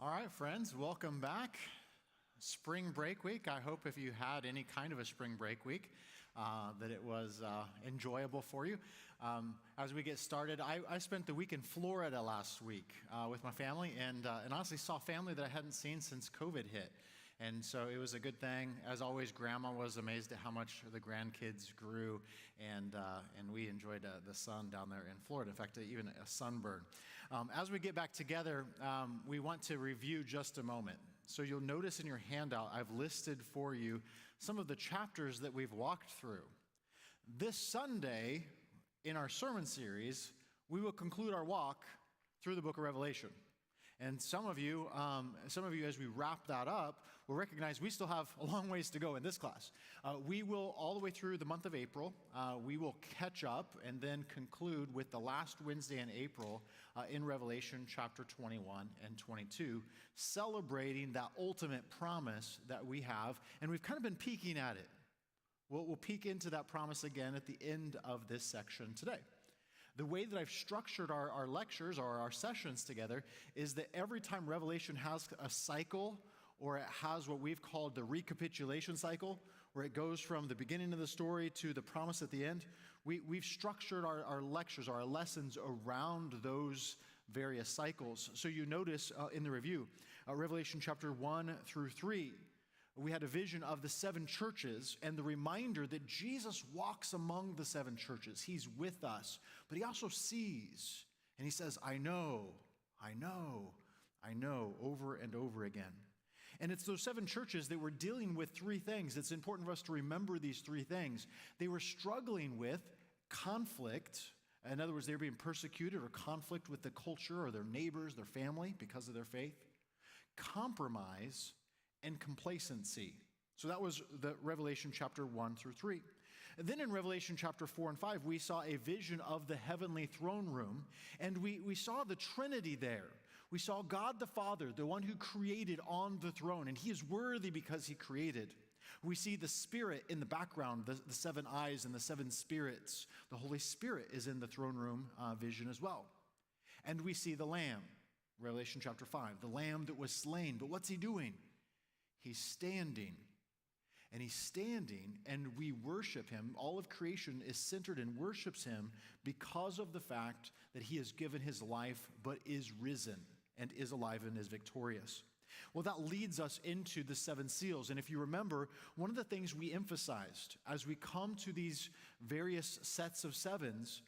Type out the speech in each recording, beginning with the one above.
All right, friends, welcome back. Spring break week. I hope if you had any kind of a spring break week, that it was enjoyable for you. As we get started, I spent the week in Florida last week with my family and honestly saw family that I hadn't seen since COVID hit. And so it was a good thing. As always, Grandma was amazed at how much the grandkids grew, and we enjoyed the sun down there in Florida. In fact, even a sunburn. As we get back together, we want to review just a moment. So you'll notice in your handout, I've listed for you some of the chapters that we've walked through. This Sunday, in our sermon series, we will conclude our walk through the book of Revelation. And some of you, as we wrap that up, will recognize we still have a long ways to go in this class. We will, all the way through the month of April, we will catch up and then conclude with the last Wednesday in April in Revelation chapter 21 and 22, celebrating that ultimate promise that we have. And we've kind of been peeking at it. We'll peek into that promise again at the end of this section today. The way that I've structured our lectures or our sessions together is that every time Revelation has a cycle, or it has what we've called the recapitulation cycle, where it goes from the beginning of the story to the promise at the end, we've structured our lectures, our lessons around those various cycles. So you notice in the review, Revelation chapter 1 through 3, we had a vision of the seven churches and the reminder that Jesus walks among the seven churches. He's with us, but he also sees. And he says, I know, over and over again. And it's those seven churches that were dealing with three things. It's important for us to remember these three things. They were struggling with conflict. In other words, they were being persecuted or conflict with the culture or their neighbors, their family, because of their faith. Compromise and complacency. So that was the Revelation chapter 1 through 3. And then in Revelation chapter 4 and 5, we saw a vision of the heavenly throne room, and we saw the Trinity there. We saw God the Father, the one who created, on the throne, and he is worthy because he created. We see the Spirit in the background, the seven eyes and the seven spirits. The Holy Spirit is in the throne room vision as well. And we see the Lamb, Revelation chapter 5, the Lamb that was slain. But what's he doing? He's standing, and we worship him. All of creation is centered and worships him because of the fact that he has given his life, but is risen and is alive and is victorious. Well, that leads us into the seven seals. And if you remember, one of the things we emphasized as we come to these various sets of sevens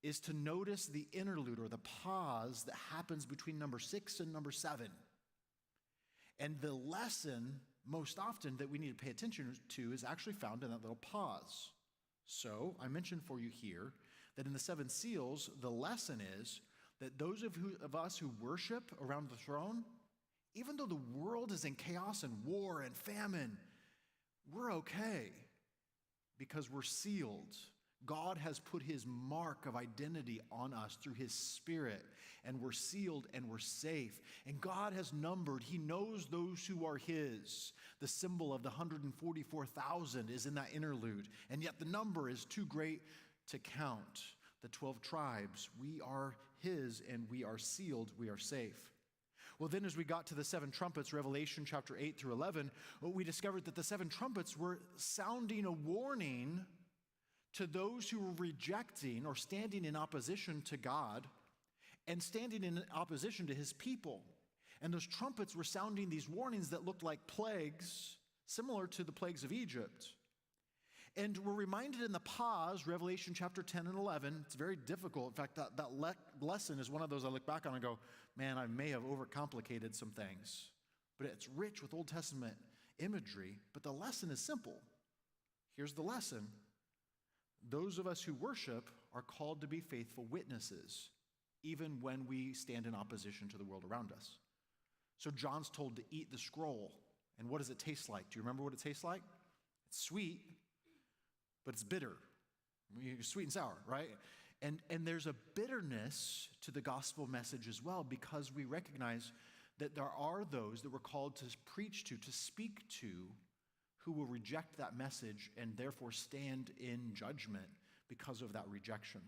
is to notice the interlude or the pause that happens between number 6 and number 7. And the lesson, most often, that we need to pay attention to is actually found in that little pause. So I mentioned for you here that in the seven seals, the lesson is that those of us who worship around the throne, even though the world is in chaos and war and famine, we're okay because we're sealed. God has put his mark of identity on us through his Spirit, and we're sealed and we're safe. And God has numbered, he knows those who are his. The symbol of the 144,000 is in that interlude, and yet the number is too great to count. The 12 tribes, we are his, and we are sealed, we are safe. Well, then as we got to the seven trumpets, Revelation chapter 8 through 11, we discovered that the seven trumpets were sounding a warning to those who were rejecting or standing in opposition to God and standing in opposition to his people. And those trumpets were sounding these warnings that looked like plagues, similar to the plagues of Egypt. And we're reminded in the pause, Revelation chapter 10 and 11, it's very difficult. In fact, that lesson is one of those I look back on and go, man, I may have overcomplicated some things. But it's rich with Old Testament imagery, but the lesson is simple. Here's the lesson. Those of us who worship are called to be faithful witnesses, even when we stand in opposition to the world around us. So John's told to eat the scroll. And what does it taste like? Do you remember what it tastes like? It's sweet, but it's bitter. Sweet and sour, right? And there's a bitterness to the gospel message as well, because we recognize that there are those that we're called to preach to speak to, who will reject that message and therefore stand in judgment because of that rejection.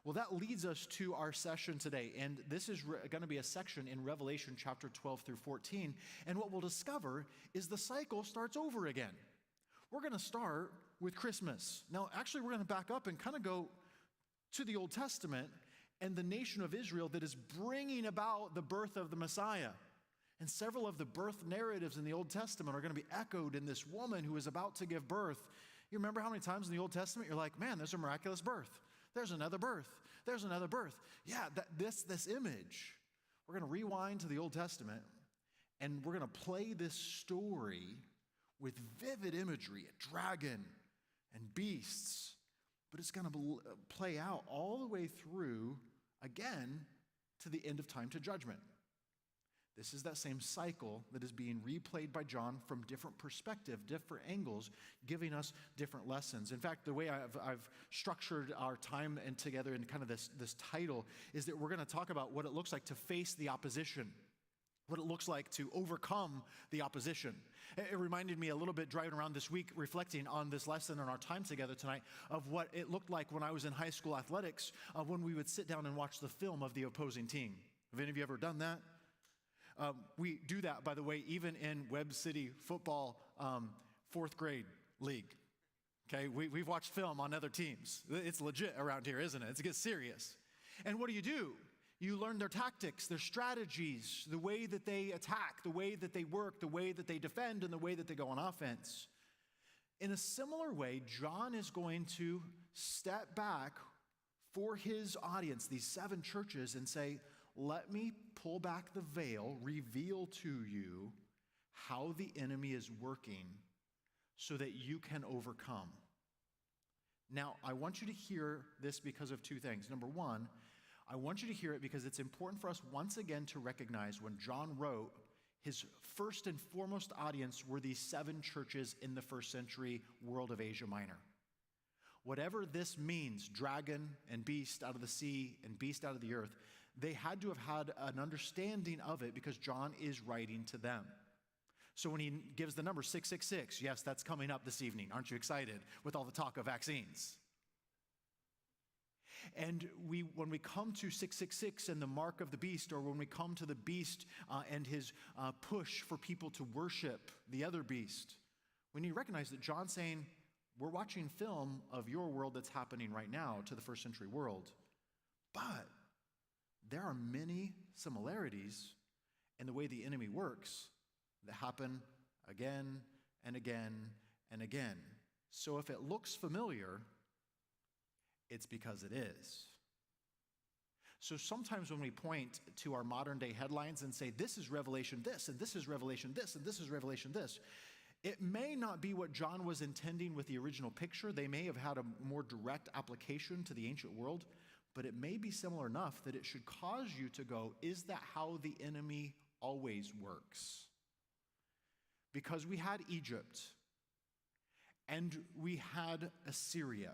Well, that leads us to our session today, and this is going to be a section in Revelation chapter 12 through 14, and what we'll discover is the cycle starts over again. We're going to start with Christmas. Now, actually, we're going to back up and kind of go to the Old Testament and the nation of Israel that is bringing about the birth of the Messiah. And several of the birth narratives in the Old Testament are going to be echoed in this woman who is about to give birth. You remember how many times in the Old Testament you're like, man, there's a miraculous birth. There's another birth. There's another birth. Yeah, this image. We're going to rewind to the Old Testament, and we're going to play this story with vivid imagery, a dragon and beasts. But it's going to play out all the way through, again, to the end of time, to judgment. This is that same cycle that is being replayed by John from different perspectives, different angles, giving us different lessons. In fact, the way I've structured our time and together in kind of this title is that we're going to talk about what it looks like to face the opposition, what it looks like to overcome the opposition. It reminded me a little bit driving around this week, reflecting on this lesson and our time together tonight, of what it looked like when I was in high school athletics, when we would sit down and watch the film of the opposing team. Have any of you ever done that? We do that, by the way, even in Webb City football, fourth grade league. Okay, we've watched film on other teams. It's legit around here, isn't it? It gets serious. And what do? You learn their tactics, their strategies, the way that they attack, the way that they work, the way that they defend, and the way that they go on offense. In a similar way, John is going to step back for his audience, these 7 churches, and say, let me pull back the veil, reveal to you how the enemy is working so that you can overcome. Now, I want you to hear this because of 2 things. Number 1, I want you to hear it because it's important for us once again to recognize when John wrote, his first and foremost audience were these 7 churches in the first century world of Asia Minor. Whatever this means, dragon and beast out of the sea and beast out of the earth, they had to have had an understanding of it because John is writing to them. So when he gives the number 666, yes, that's coming up this evening. Aren't you excited with all the talk of vaccines? And when we come to 666 and the mark of the beast, or when we come to the beast and his push for people to worship the other beast, we need to recognize that John's saying, we're watching film of your world that's happening right now to the first century world. But there are many similarities in the way the enemy works that happen again and again and again. So if it looks familiar, it's because it is. So sometimes when we point to our modern day headlines and say, this is Revelation this, and this is Revelation this, and this is Revelation this, it may not be what John was intending with the original picture. They may have had a more direct application to the ancient world, but it may be similar enough that it should cause you to go, is that how the enemy always works? Because we had Egypt, and we had Assyria,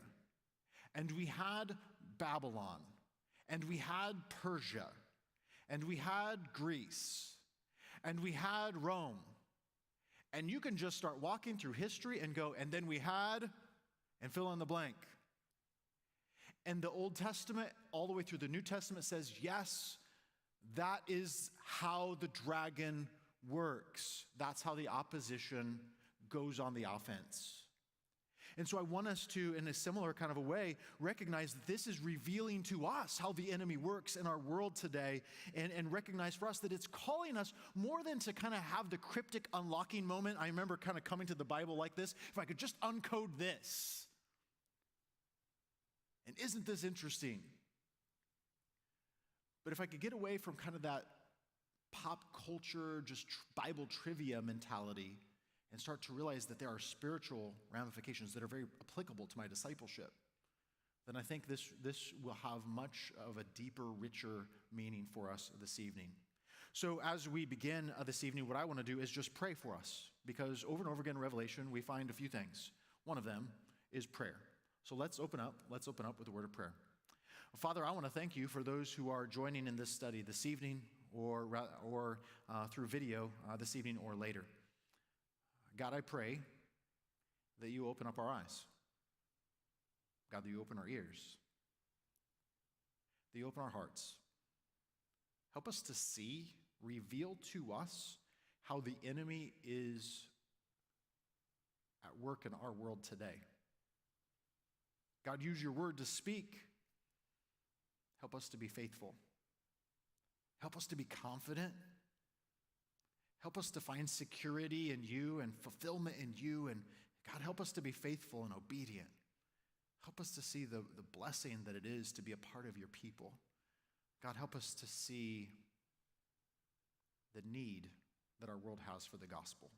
and we had Babylon, and we had Persia, and we had Greece, and we had Rome. And you can just start walking through history and go, and then we had, and fill in the blank. And the Old Testament, all the way through the New Testament, says, yes, that is how the dragon works. That's how the opposition goes on the offense. And so I want us to, in a similar kind of a way, recognize that this is revealing to us how the enemy works in our world today, and recognize for us that it's calling us more than to kind of have the cryptic unlocking moment. I remember kind of coming to the Bible like this, if I could just uncode this. And isn't this interesting? But if I could get away from kind of that pop culture, just Bible trivia mentality, and start to realize that there are spiritual ramifications that are very applicable to my discipleship, then I think this will have much of a deeper, richer meaning for us this evening. So as we begin this evening, what I want to do is just pray for us, because over and over again in Revelation, we find a few things. One of them is prayer. So let's open up with a word of prayer. Father, I want to thank you for those who are joining in this study this evening or through video this evening or later. God, I pray that you open up our eyes. God, that you open our ears. that you open our hearts. Help us to see, reveal to us how the enemy is at work in our world today. God, use your word to speak. Help us to be faithful. Help us to be confident. Help us to find security in you and fulfillment in you. And God, help us to be faithful and obedient. Help us to see the blessing that it is to be a part of your people. God, help us to see the need that our world has for the gospel.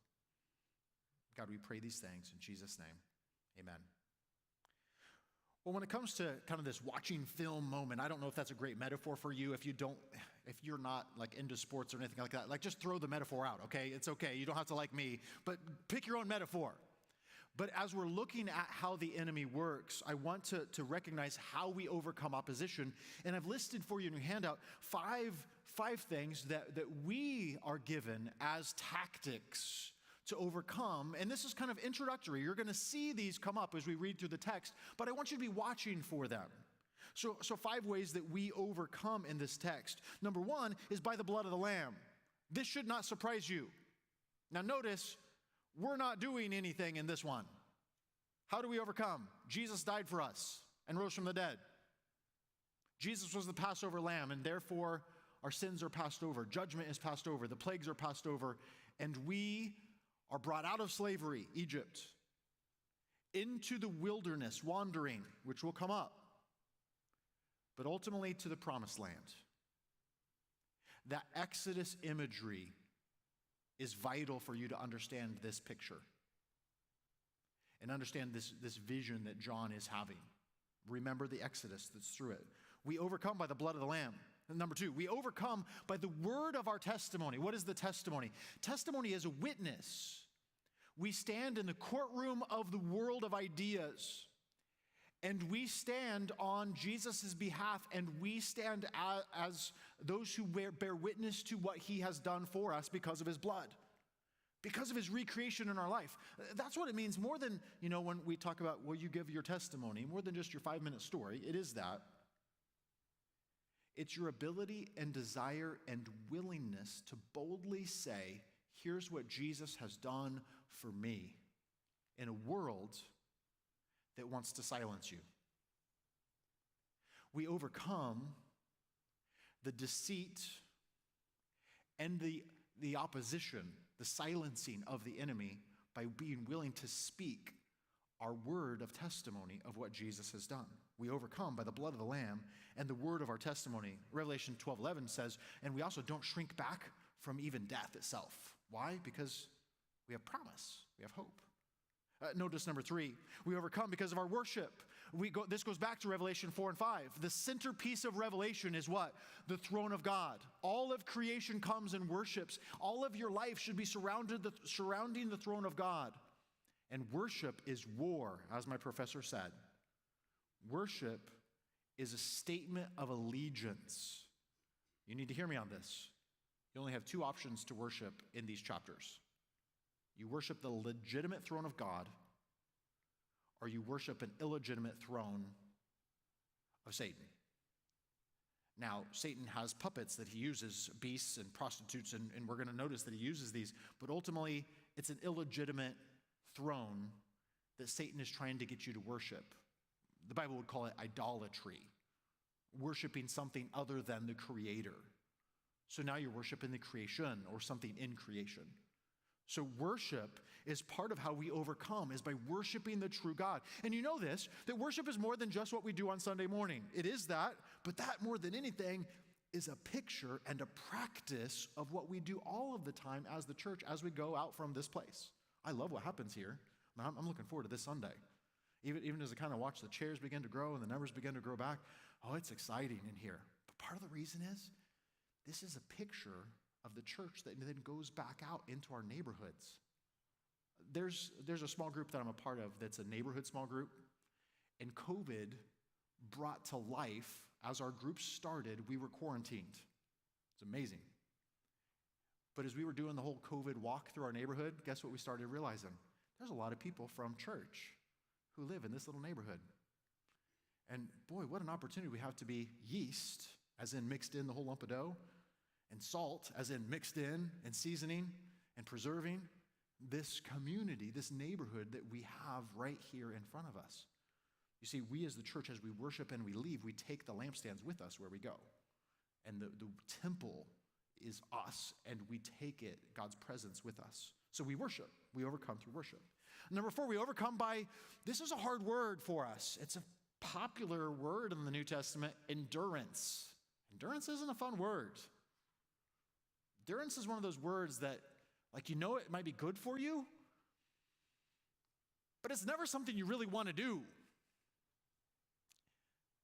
God, we pray these things in Jesus' name. Amen. Well, when it comes to kind of this watching film moment, I don't know if that's a great metaphor for you. If you're not like into sports or anything like that, like just throw the metaphor out, okay? It's okay. You don't have to like me, but pick your own metaphor. But as we're looking at how the enemy works, I want to recognize how we overcome opposition. And I've listed for you in your handout five things that we are given as tactics to overcome. And this is kind of introductory. You're going to see these come up as we read through the text, but I want you to be watching for them. So 5 ways that we overcome in this text. Number 1 is by the blood of the Lamb. This should not surprise you. Now notice, we're not doing anything in this one. How do we overcome? Jesus died for us and rose from the dead. Jesus was the Passover lamb, and therefore our sins are passed over. Judgment is passed over. The plagues are passed over. And we are brought out of slavery, Egypt, into the wilderness, wandering, which will come up, but ultimately to the promised land. That Exodus imagery is vital for you to understand this picture and understand this vision that John is having. Remember the Exodus that's through it. We overcome by the blood of the Lamb. And number 2, we overcome by the word of our testimony. What is the testimony? Testimony is a witness. We stand in the courtroom of the world of ideas, and we stand on Jesus' behalf, and we stand as those who bear witness to what he has done for us because of his blood, because of his recreation in our life. That's what it means more than, when we talk about, will you give your testimony, more than just your 5-minute story. It is that. It's your ability and desire and willingness to boldly say, here's what Jesus has done for me in a world that wants to silence you. We overcome the deceit and the opposition, the silencing of the enemy by being willing to speak our word of testimony of what Jesus has done. We overcome by the blood of the Lamb and the word of our testimony. Revelation 12:11 says, and we also don't shrink back from even death itself. Why? Because we have promise. We have hope. Notice number 3, we overcome because of our worship. This goes back to Revelation 4 and 5. The centerpiece of Revelation is what? The throne of God. All of creation comes and worships. All of your life should be surrounding the throne of God. And worship is war, as my professor said. Worship is a statement of allegiance. You need to hear me on this. You only have 2 options to worship in these chapters. You worship the legitimate throne of God, or you worship an illegitimate throne of Satan. Now, Satan has puppets that he uses, beasts and prostitutes, and we're going to notice that he uses these, but ultimately, it's an illegitimate throne that Satan is trying to get you to worship. The Bible would call it idolatry, worshiping something other than the Creator. So now you're worshiping the creation or something in creation. So worship is part of how we overcome, is by worshiping the true God. And you know this, that worship is more than just what we do on Sunday morning. It is that, but that more than anything is a picture and a practice of what we do all of the time as the church as we go out from this place. I love what happens here. I'm looking forward to this Sunday. Even as I kind of watch the chairs begin to grow and the numbers begin to grow back, oh, it's exciting in here. But part of the reason is, this is a picture of the church that then goes back out into our neighborhoods. There's a small group that I'm a part of that's a neighborhood small group, and COVID brought to life, as our group started, we were quarantined. It's amazing. But as we were doing the whole COVID walk through our neighborhood, guess what we started realizing? There's a lot of people from church who live in this little neighborhood. And boy, what an opportunity we have to be yeast, as in mixed in the whole lump of dough, and salt, as in mixed in and seasoning and preserving this community, this neighborhood that we have right here in front of us. You see, we as the church, as we worship and we leave, we take the lampstands with us where we go. And the temple is us, and we take it, God's presence, with us. So we worship. We overcome through worship. Number 4, we overcome by, this is a hard word for us. It's a popular word in the New Testament, endurance. Endurance isn't a fun word. Endurance is one of those words that, like, you know it might be good for you, but it's never something you really want to do.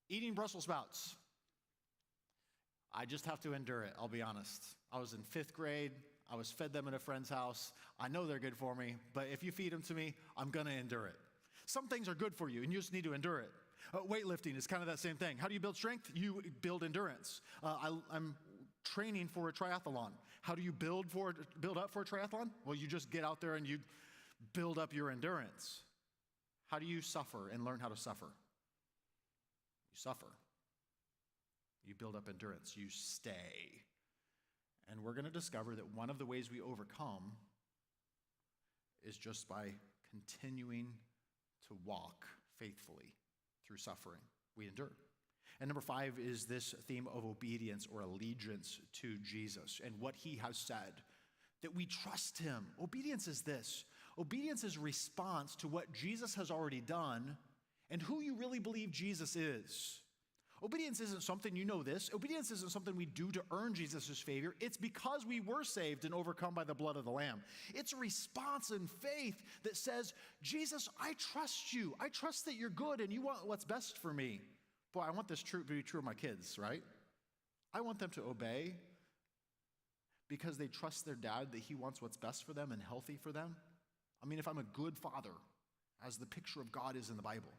Eating Brussels sprouts. I just have to endure it, I'll be honest. I was in 5th grade. I was fed them at a friend's house. I know they're good for me, but if you feed them to me, I'm going to endure it. Some things are good for you, and you just need to endure it. Weightlifting is kind of that same thing. How do you build strength? You build endurance. I'm training for a triathlon. How do you build up for a triathlon? Well, you just get out there and you build up your endurance. How do you suffer and learn how to suffer? You suffer. You build up endurance. You stay. And we're going to discover that one of the ways we overcome is just by continuing to walk faithfully through suffering. We endure. And number 5 is this theme of obedience or allegiance to Jesus and what he has said, that we trust him. Obedience is this. Obedience is response to what Jesus has already done and who you really believe Jesus is. Obedience isn't something, you know this, obedience isn't something we do to earn Jesus' favor. It's because we were saved and overcome by the blood of the Lamb. It's a response in faith that says, Jesus, I trust you. I trust that you're good and you want what's best for me. Boy, I want this to be true of my kids, right? I want them to obey because they trust their dad that he wants what's best for them and healthy for them. I mean, if I'm a good father, as the picture of God is in the Bible,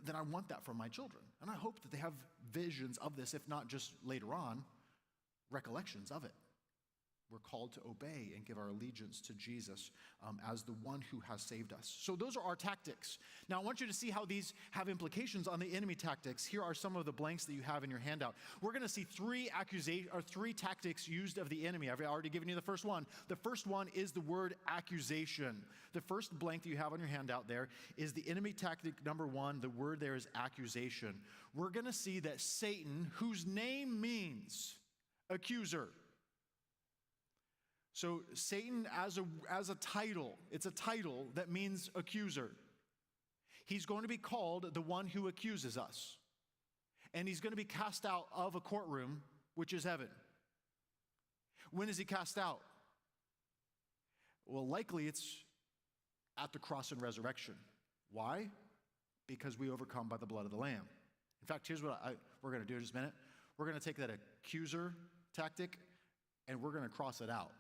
then I want that for my children. And I hope that they have visions of this, if not just later on, recollections of it. We're called to obey and give our allegiance to Jesus as the one who has saved us. So those are our tactics. Now, I want you to see how these have implications on the enemy tactics. Here are some of the blanks that you have in your handout. We're going to see 3 tactics used of the enemy. I've already given you the first one. The first one is the word accusation. The first blank that you have on your handout there is the enemy tactic number 1. The word there is accusation. We're going to see that Satan, whose name means accuser. So Satan as a title, it's a title that means accuser. He's going to be called the one who accuses us. And he's going to be cast out of a courtroom, which is heaven. When is he cast out? Well, likely it's at the cross and resurrection. Why? Because we overcome by the blood of the Lamb. In fact, here's what we're going to do in just a minute. We're going to take that accuser tactic and we're going to cross it out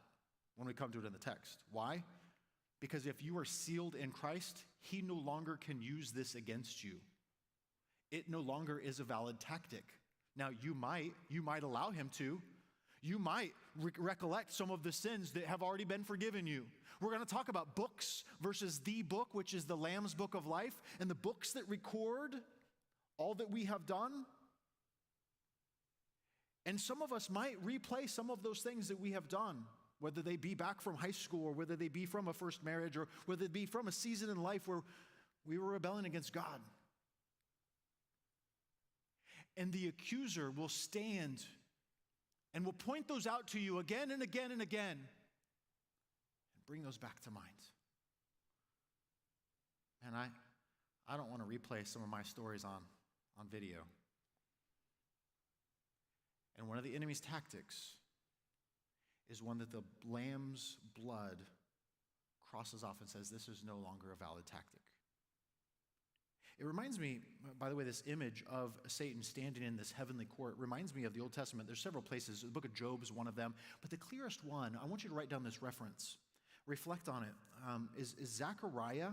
when we come to it in the text. Why? Because if you are sealed in Christ, he no longer can use this against you. It no longer is a valid tactic. Now, you might allow him to. You might recollect some of the sins that have already been forgiven you. We're going to talk about books versus the book, which is the Lamb's book of life, and the books that record all that we have done. And some of us might replay some of those things that we have done, whether they be back from high school or whether they be from a first marriage or whether it be from a season in life where we were rebelling against God. And the accuser will stand and will point those out to you again and again and again and bring those back to mind. And I don't want to replay some of my stories on video. And one of the enemy's tactics is one that the Lamb's blood crosses off and says, this is no longer a valid tactic. It reminds me, by the way, this image of Satan standing in this heavenly court reminds me of the Old Testament. There's several places. The book of Job is one of them. But the clearest one, I want you to write down this reference. Reflect on it. Is Zechariah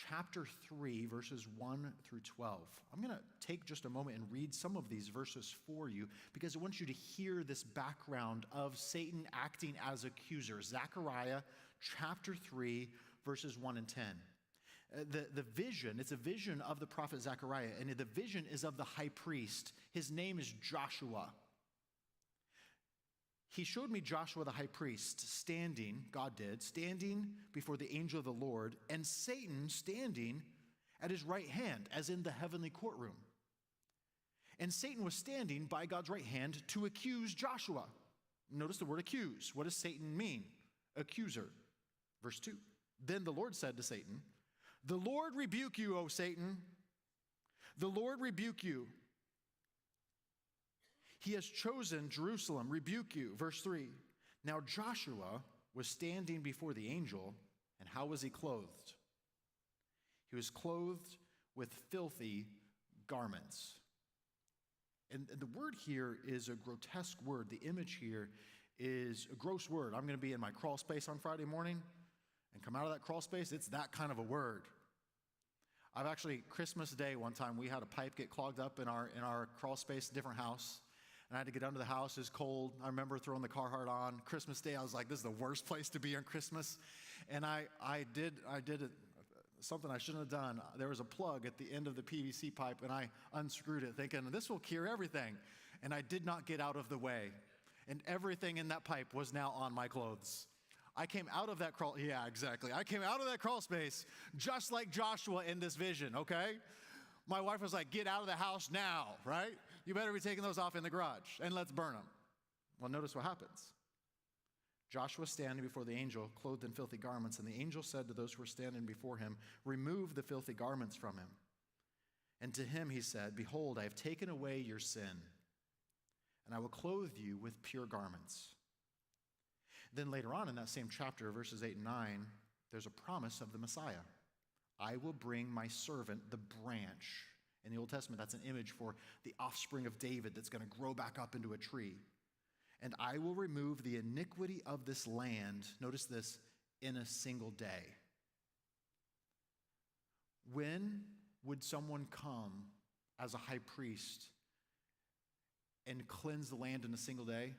chapter 3, verses 1 through 12. I'm going to take just a moment and read some of these verses for you because I want you to hear this background of Satan acting as accuser. Zechariah chapter 3, verses 1 and 10. The vision, it's a vision of the prophet Zechariah, and the vision is of the high priest. His name is Joshua. He showed me Joshua the high priest standing, God did, standing before the angel of the Lord, and Satan standing at his right hand, as in the heavenly courtroom. And Satan was standing by God's right hand to accuse Joshua. Notice the word accuse. What does Satan mean? Accuser. Verse 2. Then the Lord said to Satan, "The Lord rebuke you, O Satan. The Lord rebuke you. He has chosen Jerusalem, rebuke you." Verse 3. Now Joshua was standing before the angel, and how was he clothed? He was clothed with filthy garments. And the word here is a grotesque word. The image here is a gross word. I'm going to be in my crawl space on Friday morning and come out of that crawl space. It's that kind of a word. I've actually, Christmas Day one time, we had a pipe get clogged up in our crawl space, different house. And I had to get under the house. It was cold. I remember throwing the Carhartt on. Christmas Day, I was like, this is the worst place to be on Christmas. And I did something I shouldn't have done. There was a plug at the end of the PVC pipe, and I unscrewed it thinking, this will cure everything. And I did not get out of the way. And everything in that pipe was now on my clothes. I came out of that crawl, yeah, exactly. I came out of that crawl space just like Joshua in this vision, okay? My wife was like, get out of the house now, right? You better be taking those off in the garage, and let's burn them. Well, notice what happens. Joshua standing before the angel, clothed in filthy garments, and the angel said to those who were standing before him, remove the filthy garments from him. And to him he said, behold, I have taken away your sin, and I will clothe you with pure garments. Then later on in that same chapter, verses 8 and 9, there's a promise of the Messiah. I will bring my servant, the branch. In the Old Testament, that's an image for the offspring of David that's going to grow back up into a tree. And I will remove the iniquity of this land, notice this, in a single day. When would someone come as a high priest and cleanse the land in a single day?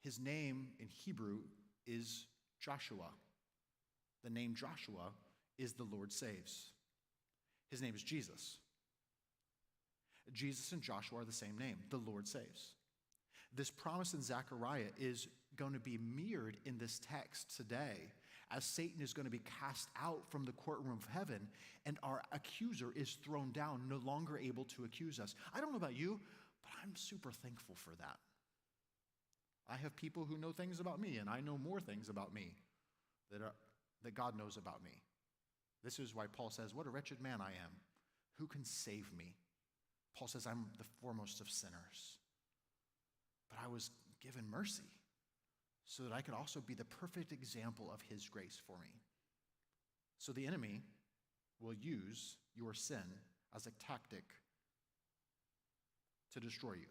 His name in Hebrew is Joshua. The name Joshua is the Lord saves. His name is Jesus. Jesus and Joshua are the same name, the Lord saves. This promise in Zechariah is going to be mirrored in this text today as Satan is going to be cast out from the courtroom of heaven and our accuser is thrown down, no longer able to accuse us. I don't know about you, but I'm super thankful for that. I have people who know things about me, and I know more things about me that God knows about me. This is why Paul says, what a wretched man I am. Who can save me? Paul says, I'm the foremost of sinners. But I was given mercy so that I could also be the perfect example of his grace for me. So the enemy will use your sin as a tactic to destroy you.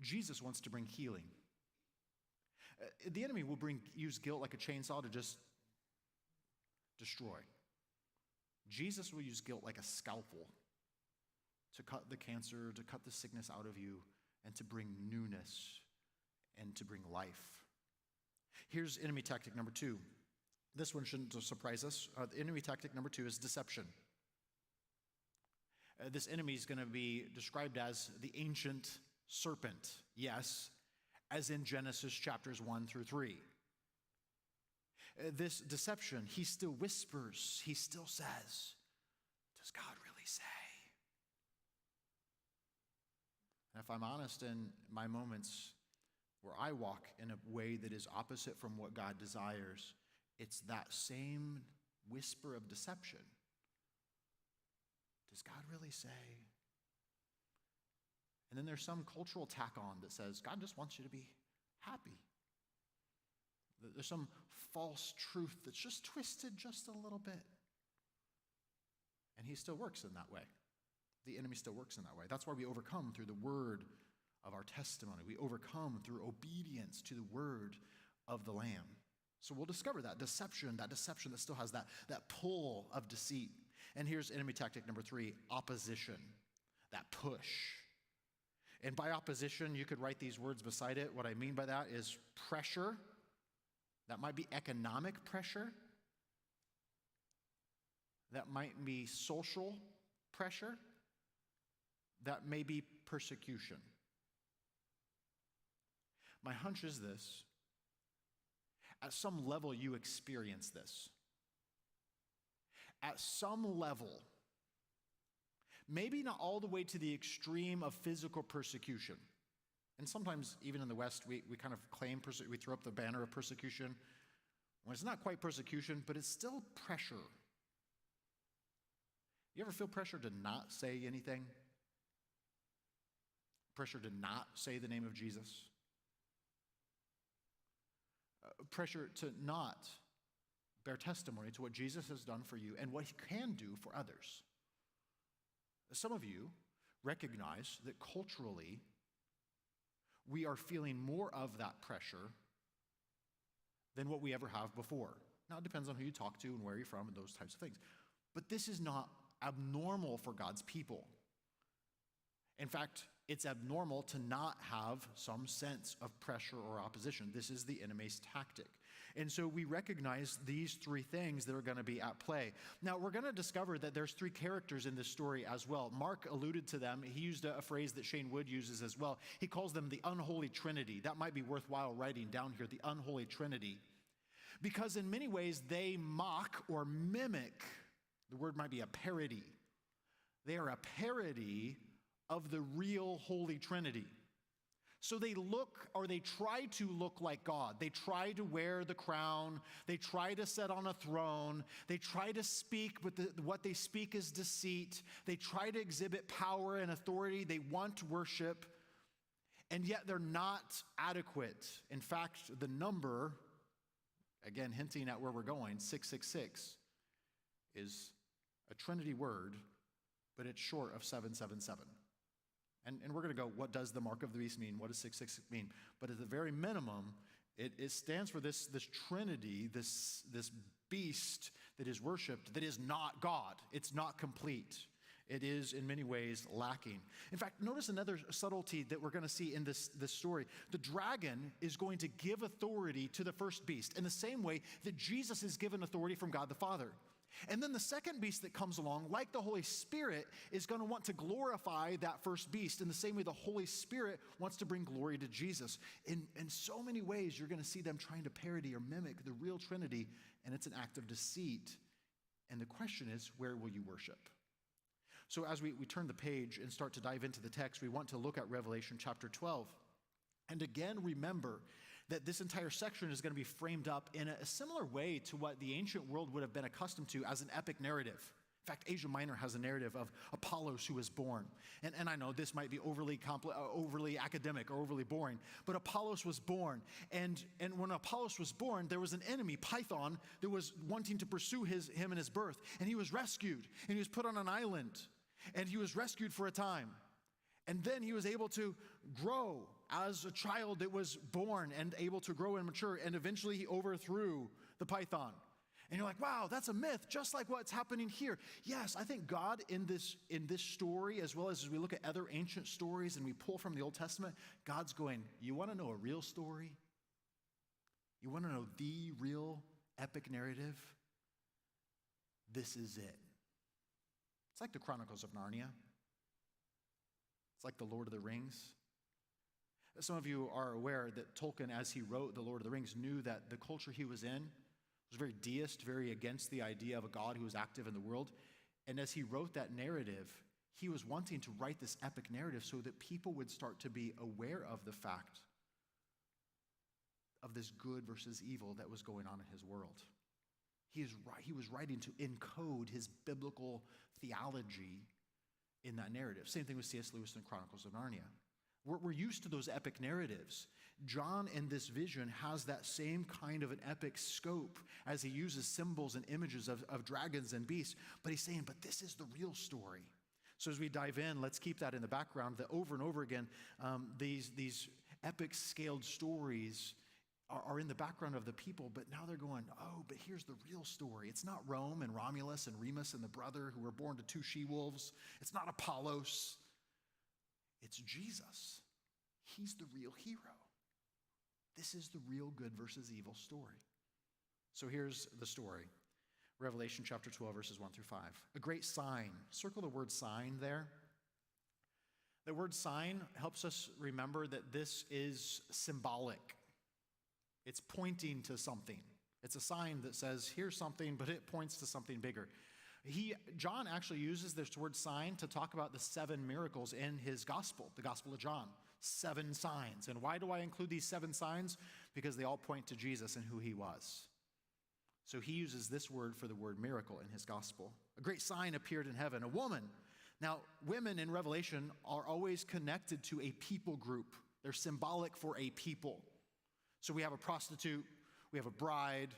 Jesus wants to bring healing. The enemy will use guilt like a chainsaw to just destroy. Jesus will use guilt like a scalpel to cut the cancer, to cut the sickness out of you, and to bring newness and to bring life. Here's enemy tactic number 2. This one shouldn't surprise us. The enemy tactic number 2 is deception. This enemy is going to be described as the ancient serpent, yes, as in Genesis chapters 1 through 3. This deception, he still whispers, he still says, does God really say? And if I'm honest, in my moments where I walk in a way that is opposite from what God desires, it's that same whisper of deception. Does God really say? And then there's some cultural tack on that says, God just wants you to be happy. There's some false truth that's just twisted just a little bit. And he still works in that way. The enemy still works in that way. That's why we overcome through the word of our testimony. We overcome through obedience to the word of the Lamb. So we'll discover that deception that still has that pull of deceit. And here's enemy tactic number 3, opposition, that push. And by opposition, you could write these words beside it. What I mean by that is pressure. That might be economic pressure. That might be social pressure. That may be persecution. My hunch is this. At some level, you experience this. At some level, maybe not all the way to the extreme of physical persecution. And sometimes, even in the West, we kind of claim, we throw up the banner of persecution. Well, it's not quite persecution, but it's still pressure. You ever feel pressure to not say anything? Pressure to not say the name of Jesus? Pressure to not bear testimony to what Jesus has done for you and what he can do for others. Some of you recognize that culturally, we are feeling more of that pressure than what we ever have before. Now, it depends on who you talk to and where you're from and those types of things. But this is not abnormal for God's people. In fact, it's abnormal to not have some sense of pressure or opposition. This is the enemy's tactic. And so we recognize these three things that are going to be at play. Now, we're going to discover that there's three characters in this story as well. Mark alluded to them. He used a phrase that Shane Wood uses as well. He calls them the unholy trinity. That might be worthwhile writing down here, the unholy trinity. Because in many ways, they mock or mimic, the word might be a parody. They are a parody of the real Holy Trinity. So they look, or they try to look like God. They try to wear the crown. They try to sit on a throne. They try to speak, but what they speak is deceit. They try to exhibit power and authority. They want worship, and yet they're not adequate. In fact, the number, again, hinting at where we're going, 666, is a Trinity word, but it's short of 777. And we're going to go, what does the mark of the beast mean? What does 666 mean? But at the very minimum, it stands for this Trinity, this beast that is worshipped, that is not God. It's not complete. It is, in many ways, lacking. In fact, notice another subtlety that we're going to see in this story. The dragon is going to give authority to the first beast in the same way that Jesus is given authority from God the Father. And then the second beast that comes along, like the Holy Spirit, is going to want to glorify that first beast in the same way the Holy Spirit wants to bring glory to Jesus. In so many ways, you're going to see them trying to parody or mimic the real Trinity, and it's an act of deceit. And the question is, where will you worship? So as we turn the page and start to dive into the text, we want to look at Revelation chapter 12. And again, remember that this entire section is going to be framed up in a similar way to what the ancient world would have been accustomed to as an epic narrative. In fact, Asia Minor has a narrative of Apollos who was born. And I know this might be overly academic or overly boring, but Apollos was born. And when Apollos was born, there was an enemy, Python, that was wanting to pursue him in his birth. And he was rescued, and he was put on an island. And he was rescued for a time. And then he was able to grow as a child that was born and able to grow and mature. And eventually he overthrew the python. And you're like, wow, that's a myth, just like what's happening here. Yes, I think God in this story, as well as we look at other ancient stories and we pull from the Old Testament, God's going, you want to know a real story? You want to know the real epic narrative? This is it. It's like the Chronicles of Narnia. It's like the Lord of the Rings. Some of you are aware that Tolkien, as he wrote The Lord of the Rings, knew that the culture he was in was very deist, very against the idea of a God who was active in the world. And as he wrote that narrative, he was wanting to write this epic narrative so that people would start to be aware of the fact of this good versus evil that was going on in his world. He was writing to encode his biblical theology in that narrative. Same thing with C.S. Lewis and Chronicles of Narnia. We're used to those epic narratives. John in this vision has that same kind of an epic scope as he uses symbols and images of dragons and beasts. But he's saying, but this is the real story. So as we dive in, let's keep that in the background, that over and over again, these epic scaled stories are in the background of the people, but now they're going, oh, but here's the real story. It's not Rome and Romulus and Remus and the brother who were born to two she-wolves. It's not Apollos. It's Jesus. He's the real hero. This is the real good versus evil story. So here's the story. Revelation chapter 12, verses 1 through 5. A great sign. Circle the word sign there. The word sign helps us remember that this is symbolic. It's pointing to something. It's a sign that says, here's something, but it points to something bigger. John actually uses this word sign to talk about the 7 miracles in his gospel, the Gospel of John. 7 signs. And why do I include these 7 signs? Because they all point to Jesus and who he was. So he uses this word for the word miracle in his gospel. A great sign appeared in heaven, a woman. Now, women in Revelation are always connected to a people group. They're symbolic for a people. So we have a prostitute, we have a bride,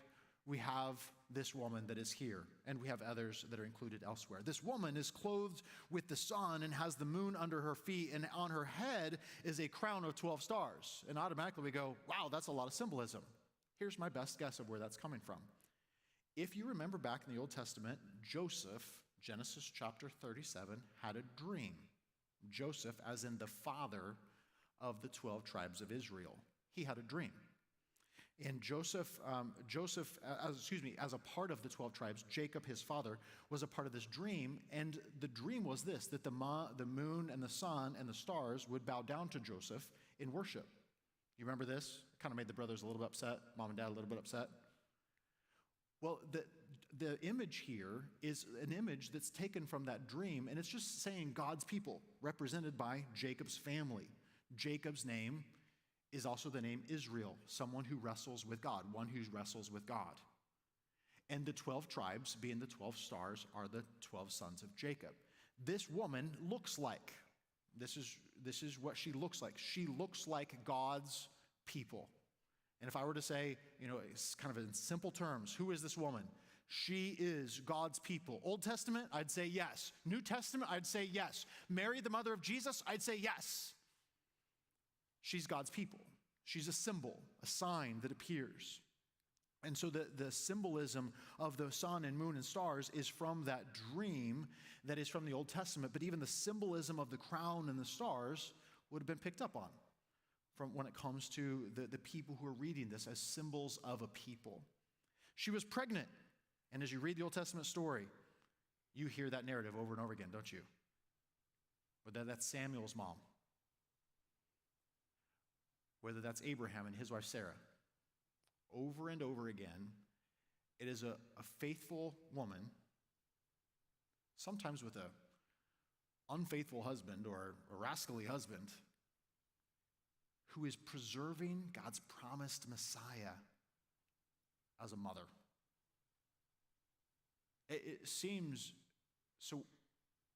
we have this woman that is here, and we have others that are included elsewhere. This woman is clothed with the sun and has the moon under her feet, and on her head is a crown of 12 stars. And automatically we go, wow, that's a lot of symbolism. Here's my best guess of where that's coming from. If you remember back in the Old Testament, Joseph, Genesis chapter 37, had a dream. Joseph, as in the father of the 12 tribes of Israel. He had a dream. And as a part of the 12 tribes, Jacob, his father, was a part of this dream. And the dream was this, that the moon and the sun and the stars would bow down to Joseph in worship. You remember this? Kind of made the brothers a little bit upset, mom and dad a little bit upset. Well, the image here is an image that's taken from that dream, and it's just saying God's people, represented by Jacob's family. Jacob's name is also the name Israel, someone who wrestles with God, one who wrestles with God. And the 12 tribes, being the 12 stars, are the 12 sons of Jacob. This woman looks like, this is what she looks like. She looks like God's people. And if I were to say, it's kind of in simple terms, who is this woman? She is God's people. Old Testament, I'd say yes. New Testament, I'd say yes. Mary, the mother of Jesus, I'd say yes. She's God's people. She's a symbol, a sign that appears. And so the symbolism of the sun and moon and stars is from that dream that is from the Old Testament, but even the symbolism of the crown and the stars would have been picked up on from when it comes to the people who are reading this as symbols of a people. She was pregnant, and as you read the Old Testament story, you hear that narrative over and over again, don't you? Whether that's Samuel's mom, whether that's Abraham and his wife Sarah, over and over again, it is a faithful woman, sometimes with an unfaithful husband or a rascally husband, who is preserving God's promised Messiah as a mother. It seems so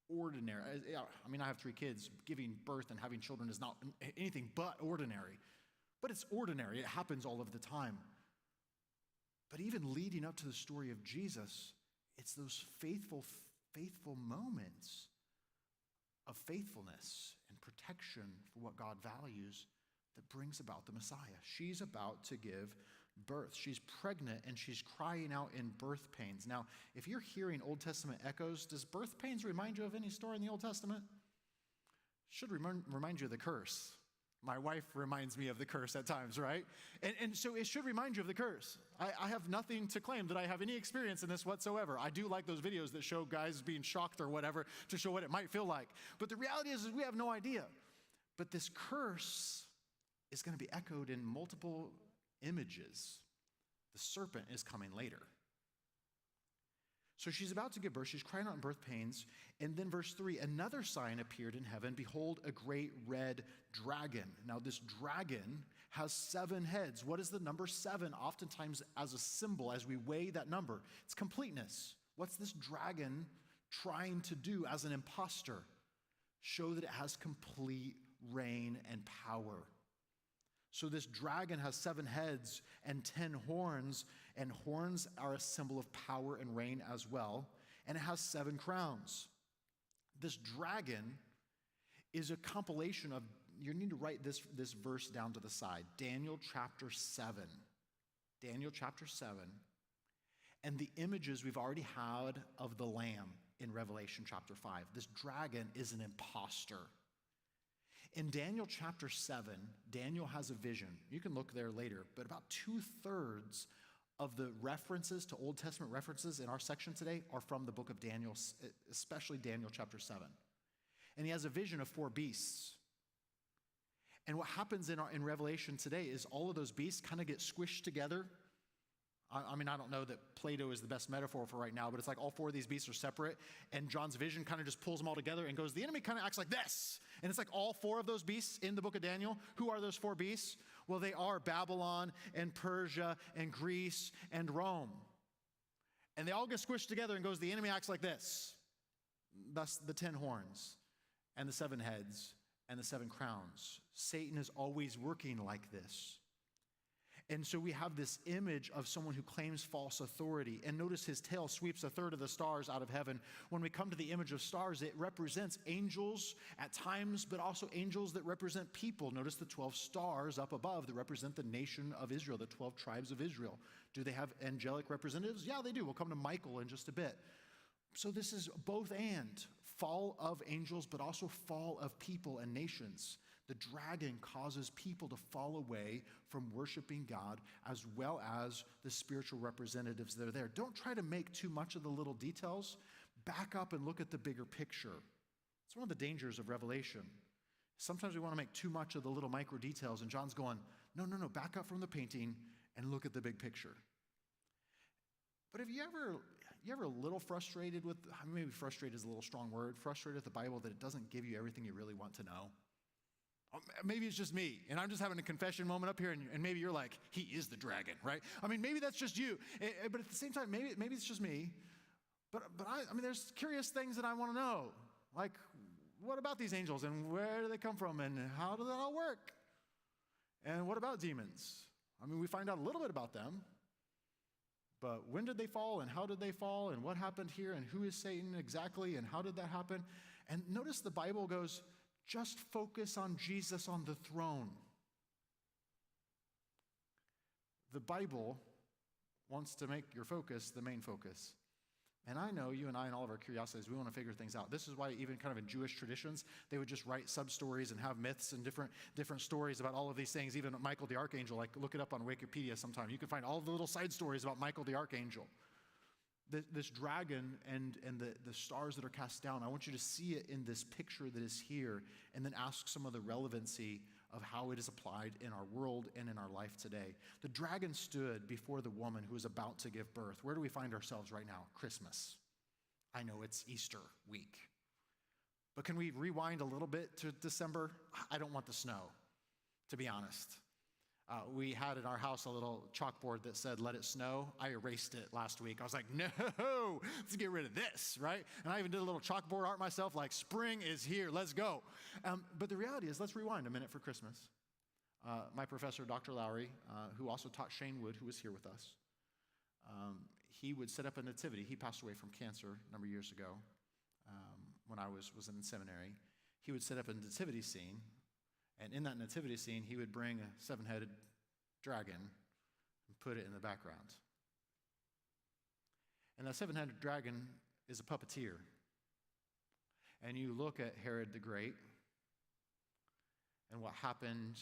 ordinary. I mean, I have 3 kids. Giving birth and having children is not anything but ordinary. But it's ordinary. It happens all of the time. But even leading up to the story of Jesus, it's those faithful moments of faithfulness and protection for what God values that brings about the Messiah. She's about to give birth. She's pregnant and she's crying out in birth pains. Now, if you're hearing Old Testament echoes, does birth pains remind you of any story in the Old Testament? Should remind you of the curse. My wife reminds me of the curse at times, right? And so it should remind you of the curse. I have nothing to claim that I have any experience in this whatsoever. I do like those videos that show guys being shocked or whatever to show what it might feel like. But the reality is we have no idea. But this curse is going to be echoed in multiple images. The serpent is coming later. So she's about to give birth. She's crying out in birth pains. And then verse 3, another sign appeared in heaven. Behold, a great red dragon. Now this dragon has 7 heads. What is the number 7? Oftentimes as a symbol, as we weigh that number, it's completeness. What's this dragon trying to do as an imposter? Show that it has complete reign and power. So this dragon has 7 heads and 10 horns, and horns are a symbol of power and reign as well. And it has 7 crowns. This dragon is a compilation of, you need to write this verse down to the side, Daniel chapter 7. Daniel chapter 7. And the images we've already had of the Lamb in Revelation chapter 5. This dragon is an imposter. In Daniel chapter 7, Daniel has a vision. You can look there later, but about 2/3 of the references to Old Testament references in our section today are from the book of Daniel, especially Daniel chapter 7. And he has a vision of 4 beasts. And what happens in Revelation today is all of those beasts kind of get squished together. I mean, I don't know that Plato is the best metaphor for right now, but it's like all 4 of these beasts are separate, and John's vision kind of just pulls them all together and goes, the enemy kind of acts like this. And it's like all 4 of those beasts in the book of Daniel. Who are those 4 beasts? Well, they are Babylon and Persia and Greece and Rome. And they all get squished together and goes, the enemy acts like this. Thus the 10 horns and the 7 heads and the 7 crowns. Satan is always working like this. And so we have this image of someone who claims false authority. And notice his tail sweeps 1/3 of the stars out of heaven. When we come to the image of stars, it represents angels at times, but also angels that represent people. Notice the 12 stars up above that represent the nation of Israel, the 12 tribes of Israel. Do they have angelic representatives? Yeah, they do. We'll come to Michael in just a bit. So this is both and. Fall of angels, but also fall of people and nations. The dragon causes people to fall away from worshiping God, as well as the spiritual representatives that are there. Don't try to make too much of the little details. Back up and look at the bigger picture. It's one of the dangers of Revelation. Sometimes we want to make too much of the little micro details, and John's going, no, back up from the painting and look at the big picture. But have you ever a little frustrated with, maybe frustrated is a little strong word, frustrated with the Bible that it doesn't give you everything you really want to know? Maybe it's just me, and I'm just having a confession moment up here, and maybe you're like, he is the dragon, right? I mean, maybe that's just you, but at the same time, maybe it's just me. But I mean, there's curious things that I want to know, like, what about these angels, and where do they come from, and how does that all work? And what about demons? I mean, we find out a little bit about them, but when did they fall, and how did they fall, and what happened here, and who is Satan exactly, and how did that happen? And notice the Bible goes, just focus on Jesus on the throne. The Bible wants to make your focus the main focus. And I know you and I and all of our curiosities, we want to figure things out. This is why even kind of in Jewish traditions, they would just write sub-stories and have myths and different stories about all of these things. Even Michael the Archangel, like look it up on Wikipedia sometime. You can find all the little side stories about Michael the Archangel. This dragon and the stars that are cast down, I want you to see it in this picture that is here, and then ask some of the relevancy of how it is applied in our world and in our life today. The dragon stood before the woman who was about to give birth. Where do we find ourselves right now? Christmas. I know it's Easter week. But can we rewind a little bit to December? I don't want the snow, to be honest. We had in our house a little chalkboard that said, let it snow. I erased it last week. I was like, no, let's get rid of this, right? And I even did a little chalkboard art myself, like spring is here, let's go. But the reality is, let's rewind a minute for Christmas. My professor, Dr. Lowry, who also taught Shane Wood, who was here with us, he would set up a nativity. He passed away from cancer a number of years ago when I was in seminary. He would set up a nativity scene. And in that nativity scene, he would bring a 7-headed dragon and put it in the background. And that 7-headed dragon is a puppeteer. And you look at Herod the Great and what happened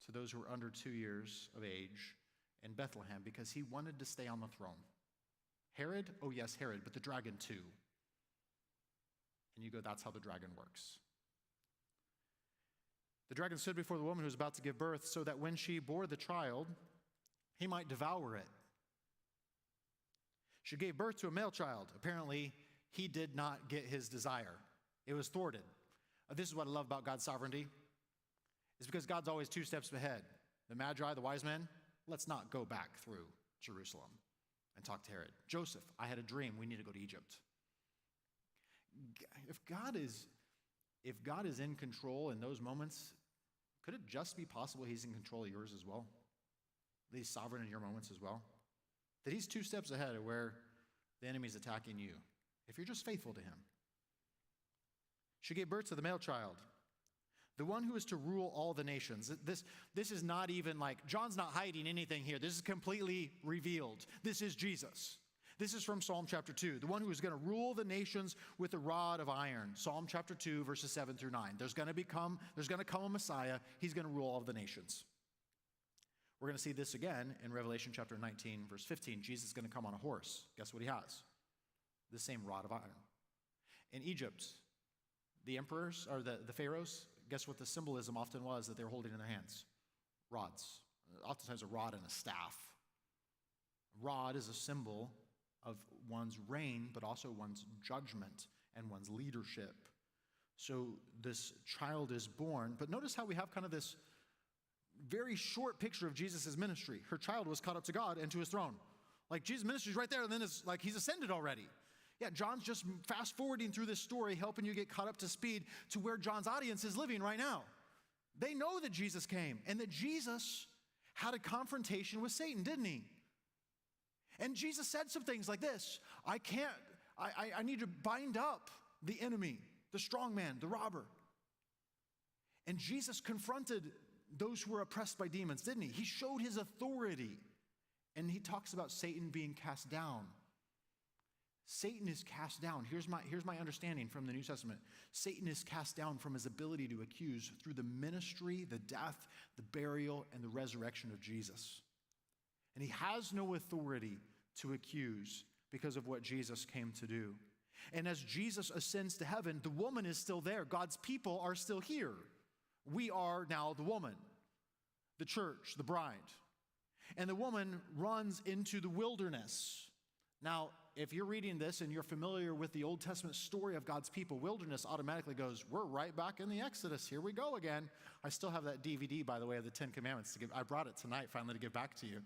to those who were under 2 years of age in Bethlehem, because he wanted to stay on the throne. Herod? Oh yes, Herod, but the dragon too. And you go, that's how the dragon works. The dragon stood before the woman who was about to give birth, so that when she bore the child, he might devour it. She gave birth to a male child. Apparently, he did not get his desire. It was thwarted. This is what I love about God's sovereignty. It's because God's always 2 steps ahead. The Magi, the wise men, let's not go back through Jerusalem and talk to Herod. Joseph, I had a dream. We need to go to Egypt. If God is in control in those moments, could it just be possible he's in control of yours as well? That he's sovereign in your moments as well? That he's 2 steps ahead of where the enemy's attacking you, if you're just faithful to him. She gave birth to the male child, the one who is to rule all the nations. This is not even like, John's not hiding anything here. This is completely revealed. This is Jesus. This is from Psalm chapter 2, the one who is going to rule the nations with a rod of iron. Psalm chapter 2, verses 7 through 9. There's going to come a Messiah. He's going to rule all of the nations. We're going to see this again in Revelation chapter 19, verse 15. Jesus is going to come on a horse. Guess what he has? The same rod of iron. In Egypt, the emperors, or the pharaohs, guess what the symbolism often was that they were holding in their hands? Rods. Oftentimes a rod and a staff. Rod is a symbol of one's reign, but also one's judgment and one's leadership. So this child is born, but notice how we have kind of this very short picture of Jesus' ministry. Her child was caught up to God and to his throne. Like Jesus' ministry is right there, and then it's like he's ascended already. Yeah, John's just fast forwarding through this story, helping you get caught up to speed to where John's audience is living right now. They know that Jesus came and that Jesus had a confrontation with Satan, didn't he? And Jesus said some things like this: I need to bind up the enemy, the strong man, the robber. And Jesus confronted those who were oppressed by demons, didn't he? He showed his authority. And he talks about Satan being cast down. Satan is cast down. Here's my understanding from the New Testament. Satan is cast down from his ability to accuse through the ministry, the death, the burial, and the resurrection of Jesus. And he has no authority to accuse because of what Jesus came to do. And as Jesus ascends to heaven, the woman is still there. God's people are still here. We are now the woman, the church, the bride. And the woman runs into the wilderness. Now, if you're reading this and you're familiar with the Old Testament story of God's people, wilderness automatically goes, we're right back in the Exodus. Here we go again. I still have that DVD, by the way, of the Ten Commandments to give. I brought it tonight finally to give back to you.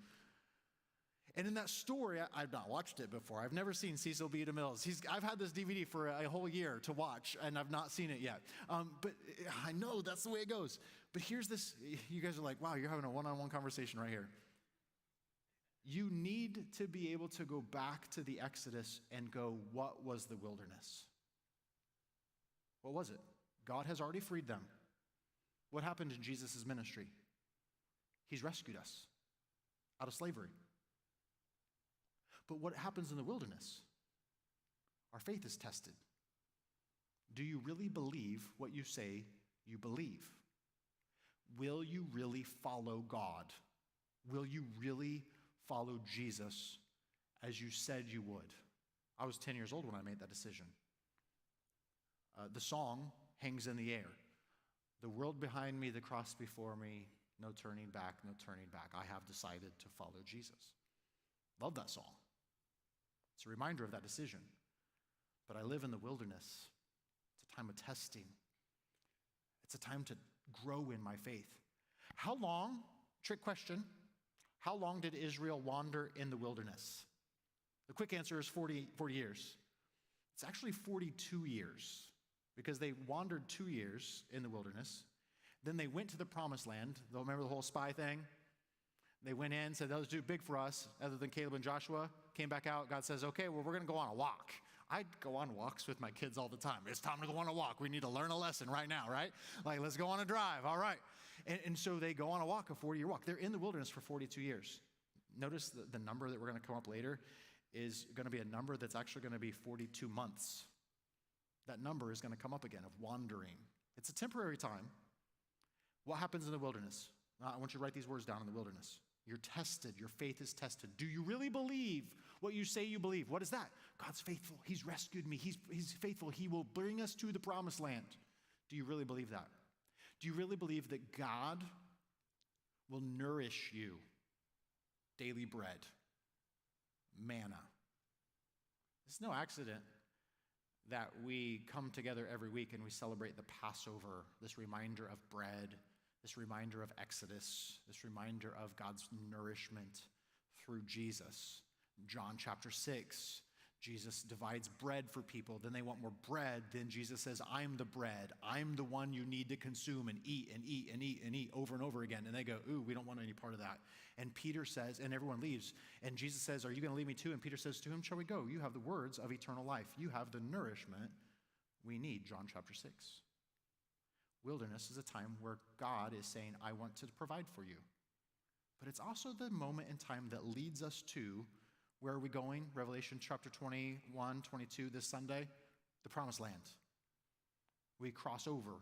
And in that story, I've not watched it before. I've never seen Cecil B. DeMille's. I've had this DVD for a whole year to watch, and I've not seen it yet. But I know that's the way it goes. But here's this. You guys are like, wow, you're having a one-on-one conversation right here. You need to be able to go back to the Exodus and go, what was the wilderness? What was it? God has already freed them. What happened in Jesus' ministry? He's rescued us out of slavery. But what happens in the wilderness? Our faith is tested. Do you really believe what you say you believe? Will you really follow God? Will you really follow Jesus as you said you would? I was 10 years old when I made that decision. The song hangs in the air. The world behind me, the cross before me, no turning back, no turning back. I have decided to follow Jesus. Love that song. It's a reminder of that decision. But I live in the wilderness. It's a time of testing. It's a time to grow in my faith. How long, trick question, how long did Israel wander in the wilderness? The quick answer is 40 years. It's actually 42 years because they wandered 2 years in the wilderness. Then they went to the promised land. They'll remember the whole spy thing? They went in, said, that was too big for us, other than Caleb and Joshua. Came back out. God says, okay, well, we're going to go on a walk. I go on walks with my kids all the time. It's time to go on a walk. We need to learn a lesson right now, right? Like, let's go on a drive. All right. And so they go on a walk, a 40-year walk. They're in the wilderness for 42 years. Notice the number that we're going to come up later is going to be a number that's actually going to be 42 months. That number is going to come up again of wandering. It's a temporary time. What happens in the wilderness? I want you to write these words down in the wilderness. You're tested. Your faith is tested. Do you really believe what you say you believe? What is that? God's faithful. He's rescued me. He's faithful. He will bring us to the promised land. Do you really believe that? Do you really believe that God will nourish you? Daily bread, manna. It's no accident that we come together every week and we celebrate the Passover, this reminder of bread, this reminder of Exodus, this reminder of God's nourishment through Jesus. John chapter 6, Jesus divides bread for people. Then they want more bread. Then Jesus says, I'm the bread. I'm the one you need to consume and eat and eat and eat and eat over and over again. And they go, ooh, we don't want any part of that. And Peter says, and everyone leaves. And Jesus says, are you going to leave me too? And Peter says, to whom shall we go? You have the words of eternal life. You have the nourishment we need. John chapter 6. Wilderness is a time where God is saying, I want to provide for you. But it's also the moment in time that leads us to, where are we going? Revelation chapter 21, 22 this Sunday, the promised land. We cross over,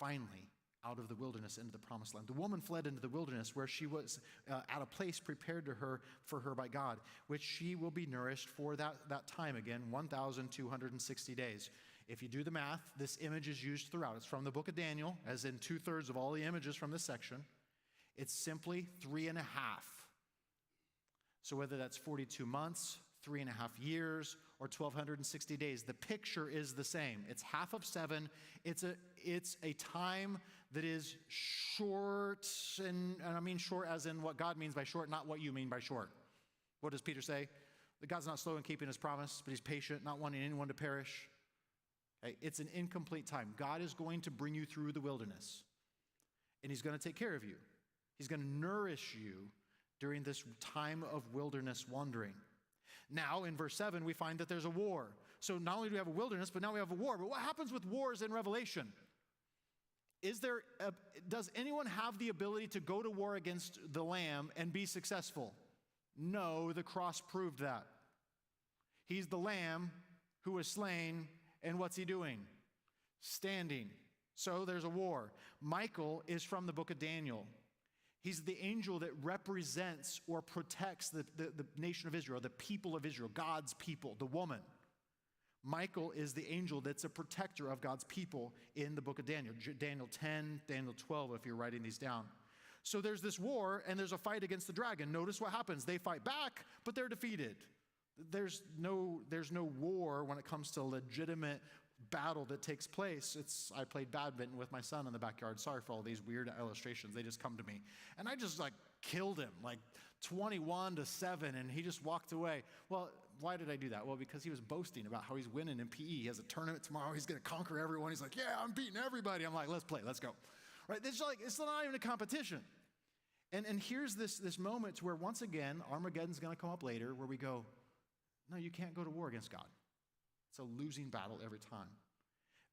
finally, out of the wilderness into the promised land. The woman fled into the wilderness where she was at a place prepared for her by God, which she will be nourished for that time again, 1,260 days. If you do the math, this image is used throughout. It's from the book of Daniel, as in 2/3 of all the images from this section. It's simply 3.5. So whether that's 42 months, 3.5 years, or 1,260 days, the picture is the same. It's half of 7. It's a time that is short, and I mean short as in what God means by short, not what you mean by short. What does Peter say? That God's not slow in keeping his promise, but he's patient, not wanting anyone to perish. Okay? It's an incomplete time. God is going to bring you through the wilderness, and he's going to take care of you. He's going to nourish you during this time of wilderness wandering. Now, in verse 7, we find that there's a war. So not only do we have a wilderness, but now we have a war. But what happens with wars in Revelation? Does anyone have the ability to go to war against the Lamb and be successful? No, the cross proved that. He's the Lamb who was slain, and what's he doing? Standing. So there's a war. Michael is from the book of Daniel. He's the angel that represents or protects the nation of Israel, the people of Israel, God's people, the woman. Michael is the angel that's a protector of God's people in the book of Daniel. Daniel 10, Daniel 12, if you're writing these down. So there's this war, and there's a fight against the dragon. Notice what happens. They fight back, but they're defeated. There's no war when it comes to legitimate battle that takes place. I played badminton with my son in the backyard. Sorry for all these weird illustrations. They just come to me. And I just killed him, 21-7, and he just walked away. Well, why did I do that? Well, because he was boasting about how he's winning in PE. He has a tournament tomorrow. He's going to conquer everyone. He's like, yeah, I'm beating everybody. I'm like, let's play. Let's go. Right? It's not even a competition. And here's this moment where, once again, Armageddon's going to come up later, where we go, no, you can't go to war against God. It's a losing battle every time.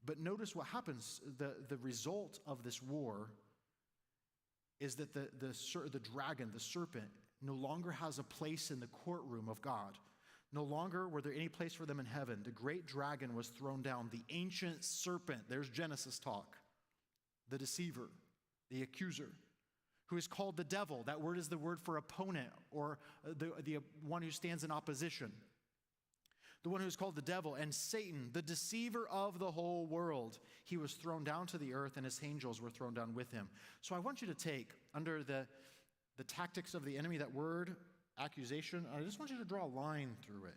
But notice what happens. The result of this war is that the dragon, the serpent, no longer has a place in the courtroom of God. No longer were there any place for them in heaven. The great dragon was thrown down. The ancient serpent, there's Genesis talk. The deceiver, the accuser, who is called the devil. That word is the word for opponent, or the one who stands in opposition. The one who is called the devil, and Satan, the deceiver of the whole world. He was thrown down to the earth, and his angels were thrown down with him. So I want you to take, under the tactics of the enemy, that word, accusation, I just want you to draw a line through it.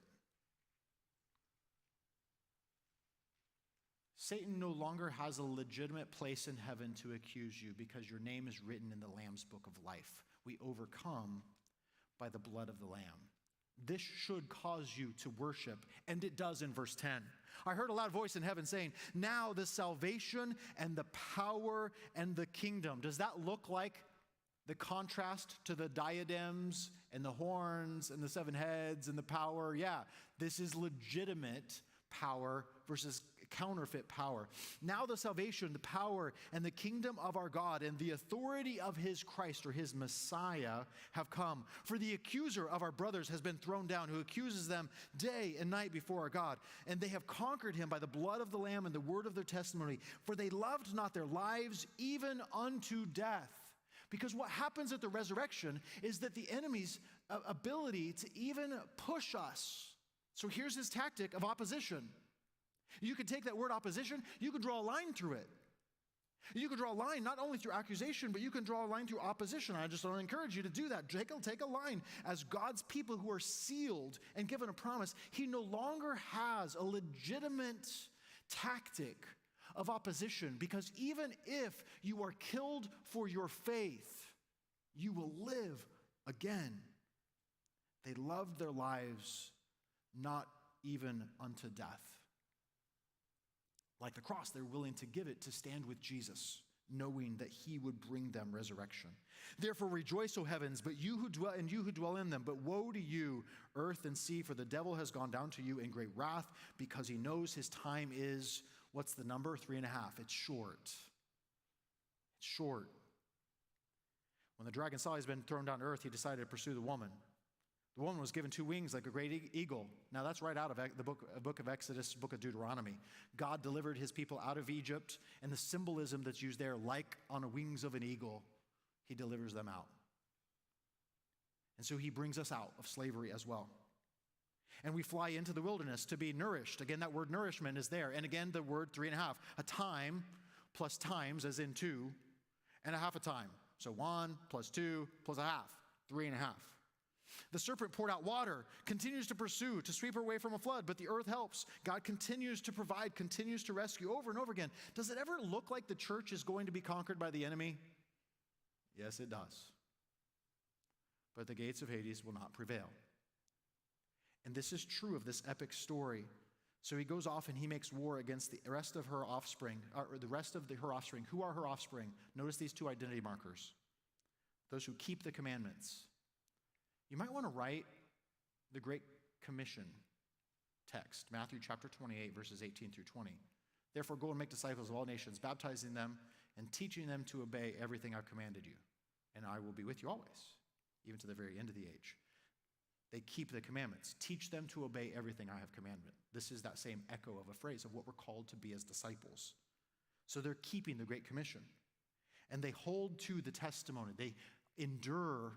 Satan no longer has a legitimate place in heaven to accuse you, because your name is written in the Lamb's book of life. We overcome by the blood of the Lamb. This should cause you to worship, and it does in verse 10. I heard a loud voice in heaven saying, now the salvation and the power and the kingdom. Does that look like the contrast to the diadems and the horns and the 7 heads and the power? Yeah, this is legitimate power versus counterfeit power. Now the salvation, the power, and the kingdom of our God and the authority of his Christ, or his Messiah, have come. For the accuser of our brothers has been thrown down, who accuses them day and night before our God. And they have conquered him by the blood of the Lamb and the word of their testimony. For they loved not their lives even unto death. Because what happens at the resurrection is that the enemy's ability to even push us. So here's his tactic of opposition. You could take that word opposition, you could draw a line through it. You could draw a line not only through accusation, but you can draw a line through opposition. I just want to encourage you to do that. Take a line. As God's people who are sealed and given a promise, he no longer has a legitimate tactic of opposition, because even if you are killed for your faith, you will live again. They loved their lives not even unto death. Like the cross, they're willing to give it to stand with Jesus, knowing that he would bring them resurrection. Therefore rejoice, O heavens, but you who dwell in them. But woe to you, earth and sea, for the devil has gone down to you in great wrath, because he knows his time is, what's the number? 3.5. It's short. It's short. When the dragon saw he's been thrown down to earth, he decided to pursue the woman. The woman was given 2 wings like a great eagle. Now that's right out of the book of Exodus, book of Deuteronomy. God delivered his people out of Egypt, and the symbolism that's used there, like on the wings of an eagle, he delivers them out. And so he brings us out of slavery as well. And we fly into the wilderness to be nourished. Again, that word nourishment is there. And again, the word 3.5, a time plus times, as in 2, and a half a time. So 1 plus 2 plus a half, 3.5. The serpent poured out water, continues to pursue, to sweep her away from a flood, but the earth helps. God continues to provide, continues to rescue over and over again. Does it ever look like the church is going to be conquered by the enemy? Yes, it does. But the gates of Hades will not prevail. And this is true of this epic story. So he goes off and he makes war against the rest of her offspring, or the rest of her offspring. Who are her offspring? Notice these 2 identity markers. Those who keep the commandments. You might want to write the Great Commission text, Matthew chapter 28, verses 18 through 20. Therefore, go and make disciples of all nations, baptizing them and teaching them to obey everything I've commanded you. And I will be with you always, even to the very end of the age. They keep the commandments. Teach them to obey everything I have commanded. This is that same echo of a phrase of what we're called to be as disciples. So they're keeping the Great Commission. And they hold to the testimony. They endure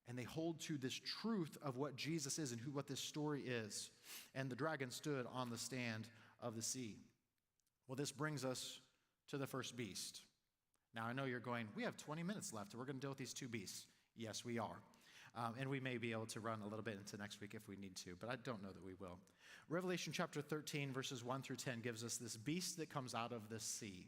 and they hold to this truth of what Jesus is and what this story is. And the dragon stood on the stand of the sea. Well, this brings us to the first beast. Now, I know you're going, we have 20 minutes left, and we're going to deal with these 2 beasts. Yes, we are. And we may be able to run a little bit into next week if we need to, but I don't know that we will. Revelation chapter 13, verses 1 through 10 gives us this beast that comes out of the sea.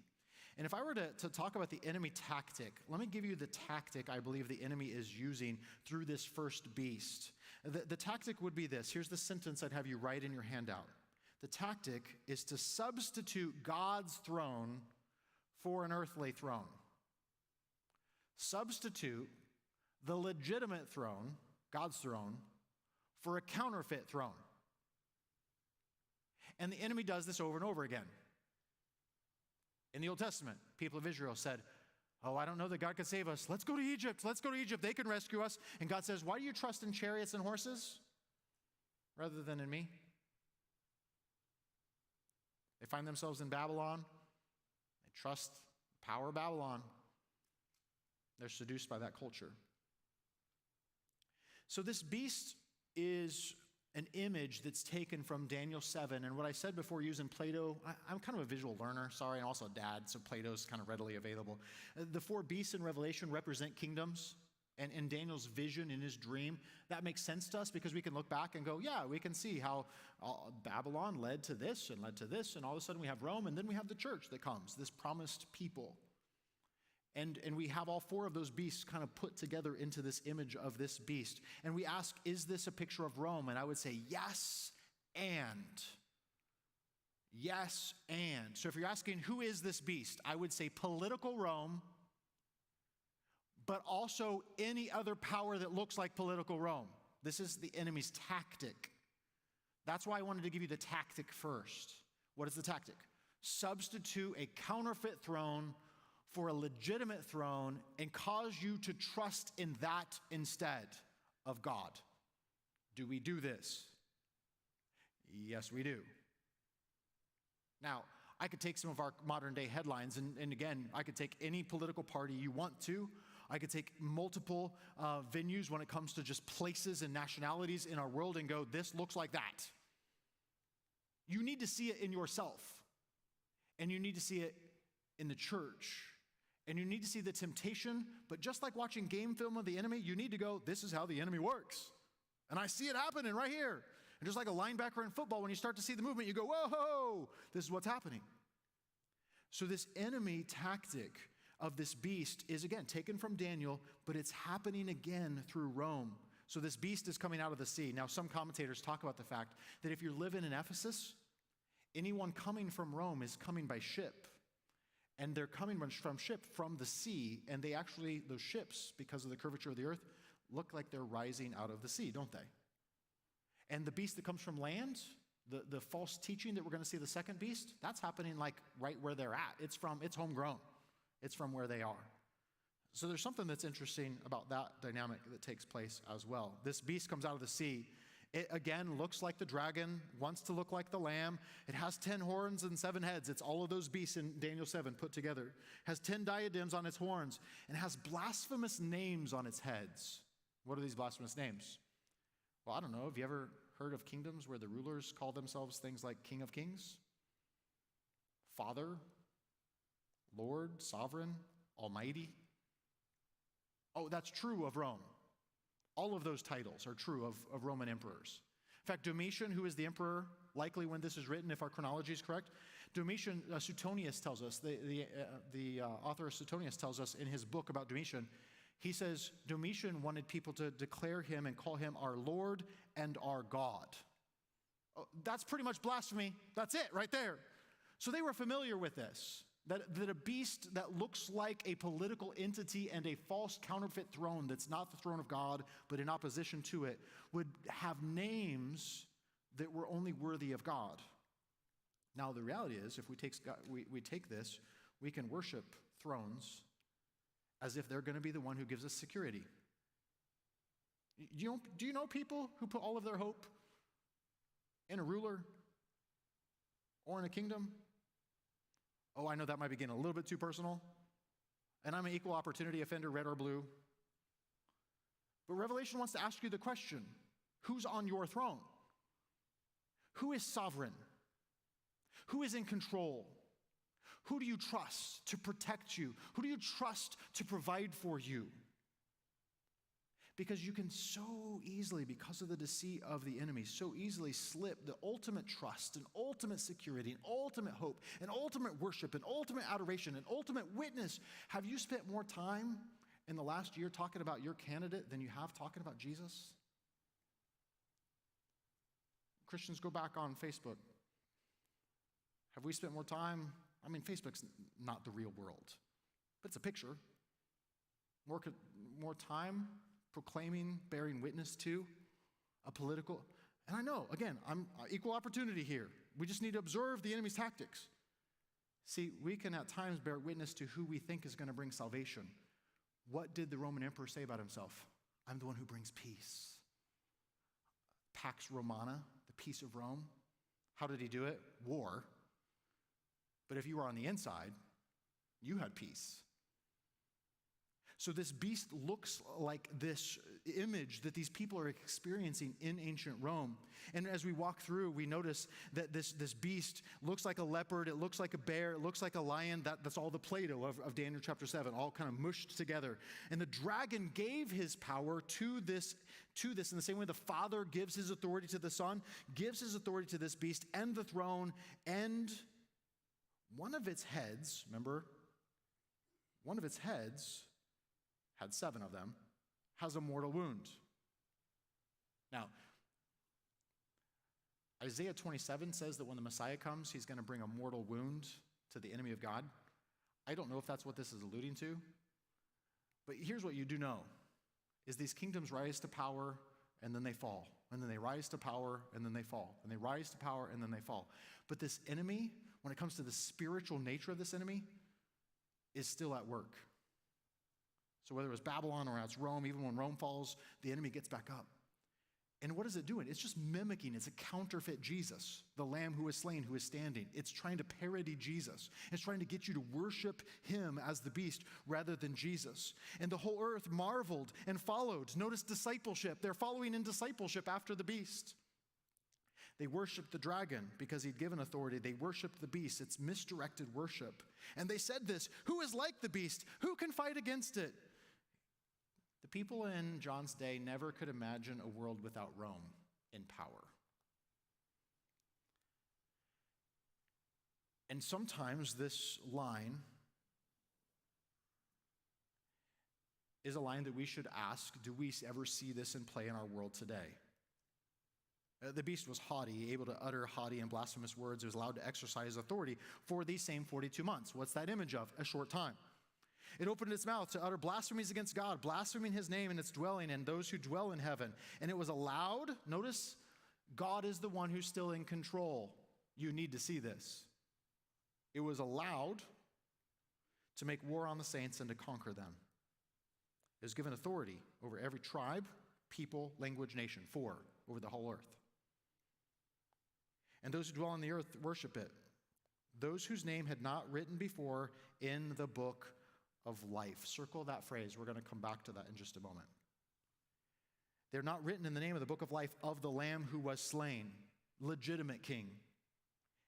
And if I were to talk about the enemy tactic, let me give you the tactic I believe the enemy is using through this first beast. The tactic would be this. Here's the sentence I'd have you write in your handout. The tactic is to substitute God's throne for an earthly throne. Substitute the legitimate throne, God's throne, for a counterfeit throne. And the enemy does this over and over again. In the Old Testament, people of Israel said, oh, I don't know that God could save us. Let's go to Egypt. Let's go to Egypt. They can rescue us. And God says, why do you trust in chariots and horses rather than in me? They find themselves in Babylon. They trust the power of Babylon. They're seduced by that culture. So this beast is an image that's taken from Daniel 7. And what I said before using Plato, I'm kind of a visual learner, sorry, and also a dad, so Plato's kind of readily available. The 4 beasts in Revelation represent kingdoms. And in Daniel's vision, in his dream, that makes sense to us because we can look back and go, yeah, we can see how Babylon led to this, and all of a sudden we have Rome, and then we have the church that comes, this promised people. And we have all 4 of those beasts kind of put together into this image of this beast. And we ask, is this a picture of Rome? And I would say, yes, and. Yes, and. So if you're asking, who is this beast? I would say political Rome, but also any other power that looks like political Rome. This is the enemy's tactic. That's why I wanted to give you the tactic first. What is the tactic? Substitute a counterfeit throne for a legitimate throne and cause you to trust in that instead of God. Do we do this? Yes, we do. Now, I could take some of our modern day headlines, and again, I could take any political party you want to. I could take multiple venues when it comes to just places and nationalities in our world and go, this looks like that. You need to see it in yourself, and you need to see it in the church. And you need to see the temptation, but just like watching game film of the enemy, you need to go, this is how the enemy works. And I see it happening right here. And just like a linebacker in football, when you start to see the movement, you go, whoa, this is what's happening. So this enemy tactic of this beast is, again, taken from Daniel, but it's happening again through Rome. So this beast is coming out of the sea. Now, some commentators talk about the fact that if you're living in Ephesus, anyone coming from Rome is coming by ship. And they're coming from the sea, and they actually, those ships, because of the curvature of the earth, look like they're rising out of the sea, don't they? And the beast that comes from land, the false teaching that we're going to see the second beast, that's happening like right where they're at. It's homegrown. It's from where they are. So there's something that's interesting about that dynamic that takes place as well. This beast comes out of the sea. It, again, looks like the dragon, wants to look like the lamb. It has 10 horns and 7 heads. It's all of those beasts in Daniel 7 put together. It has 10 diadems on its horns, and has blasphemous names on its heads. What are these blasphemous names? Well, I don't know. Have you ever heard of kingdoms where the rulers call themselves things like King of Kings, Father, Lord, Sovereign, Almighty? Oh, that's true of Rome. All of those titles are true of Roman emperors. In fact, Domitian, who is the emperor, likely when this is written, if our chronology is correct, Domitian, Suetonius tells us, the author of Suetonius tells us in his book about Domitian, he says Domitian wanted people to declare him and call him our Lord and our God. Oh, that's pretty much blasphemy. That's it right there. So they were familiar with this. That a beast that looks like a political entity and a false counterfeit throne that's not the throne of God, but in opposition to it, would have names that were only worthy of God. Now, the reality is, if we take this, we can worship thrones as if they're going to be the one who gives us security. Do you know people who put all of their hope in a ruler or in a kingdom? Oh, I know that might be getting a little bit too personal, and I'm an equal opportunity offender, red or blue. But Revelation wants to ask you the question, who's on your throne? Who is sovereign? Who is in control? Who do you trust to protect you? Who do you trust to provide for you? Because you can so easily, because of the deceit of the enemy, so easily slip the ultimate trust and ultimate security and ultimate hope and ultimate worship and ultimate adoration and ultimate witness. Have you spent more time in the last year talking about your candidate than you have talking about Jesus? Christians, go back on Facebook. Have we spent more time? I mean, Facebook's not the real world, but it's a picture. More time proclaiming, bearing witness to a political, and I know, again, I'm equal opportunity here. We just need to observe the enemy's tactics. See, we can at times bear witness to who we think is going to bring salvation. What did the Roman emperor say about himself? I'm the one who brings peace. Pax Romana, the peace of Rome. How did he do it? War. But if you were on the inside, you had peace. So this beast looks like this image that these people are experiencing in ancient Rome. And as we walk through, we notice that this beast looks like a leopard, it looks like a bear, it looks like a lion. That's all the Play-Doh of Daniel chapter 7, all kind of mushed together. And the dragon gave his power to this in the same way the Father gives his authority to the Son, gives his authority to this beast and the throne, and one of its heads, remember, one of its heads had 7 of them, has a mortal wound. Now, Isaiah 27 says that when the Messiah comes, he's going to bring a mortal wound to the enemy of God. I don't know if that's what this is alluding to, but here's what you do know, is these kingdoms rise to power and then they fall, and then they rise to power and then they fall, and they rise to power and then they fall. But this enemy, when it comes to the spiritual nature of this enemy, is still at work. So whether it was Babylon or it's Rome, even when Rome falls, the enemy gets back up. And what is it doing? It's just mimicking. It's a counterfeit Jesus, the Lamb who is slain, who is standing. It's trying to parody Jesus. It's trying to get you to worship him as the beast rather than Jesus. And the whole earth marveled and followed. Notice discipleship. They're following in discipleship after the beast. They worshiped the dragon because he'd given authority. They worshiped the beast. It's misdirected worship. And they said this, who is like the beast? Who can fight against it? The people in John's day never could imagine a world without Rome in power. And sometimes this line is a line that we should ask, do we ever see this in play in our world today? The beast was haughty, able to utter haughty and blasphemous words. It was allowed to exercise authority for these same 42 months. What's that image of? A short time. It opened its mouth to utter blasphemies against God, blaspheming his name and its dwelling and those who dwell in heaven. And it was allowed, notice, God is the one who's still in control. You need to see this. It was allowed to make war on the saints and to conquer them. is given authority over every tribe, people, language, nation, over the whole earth. And those who dwell on the earth worship it, those whose name had not written before in the book of life. Circle that phrase. We're going to come back to that in just a moment. They're not written in the name of the book of life of the Lamb who was slain, legitimate king.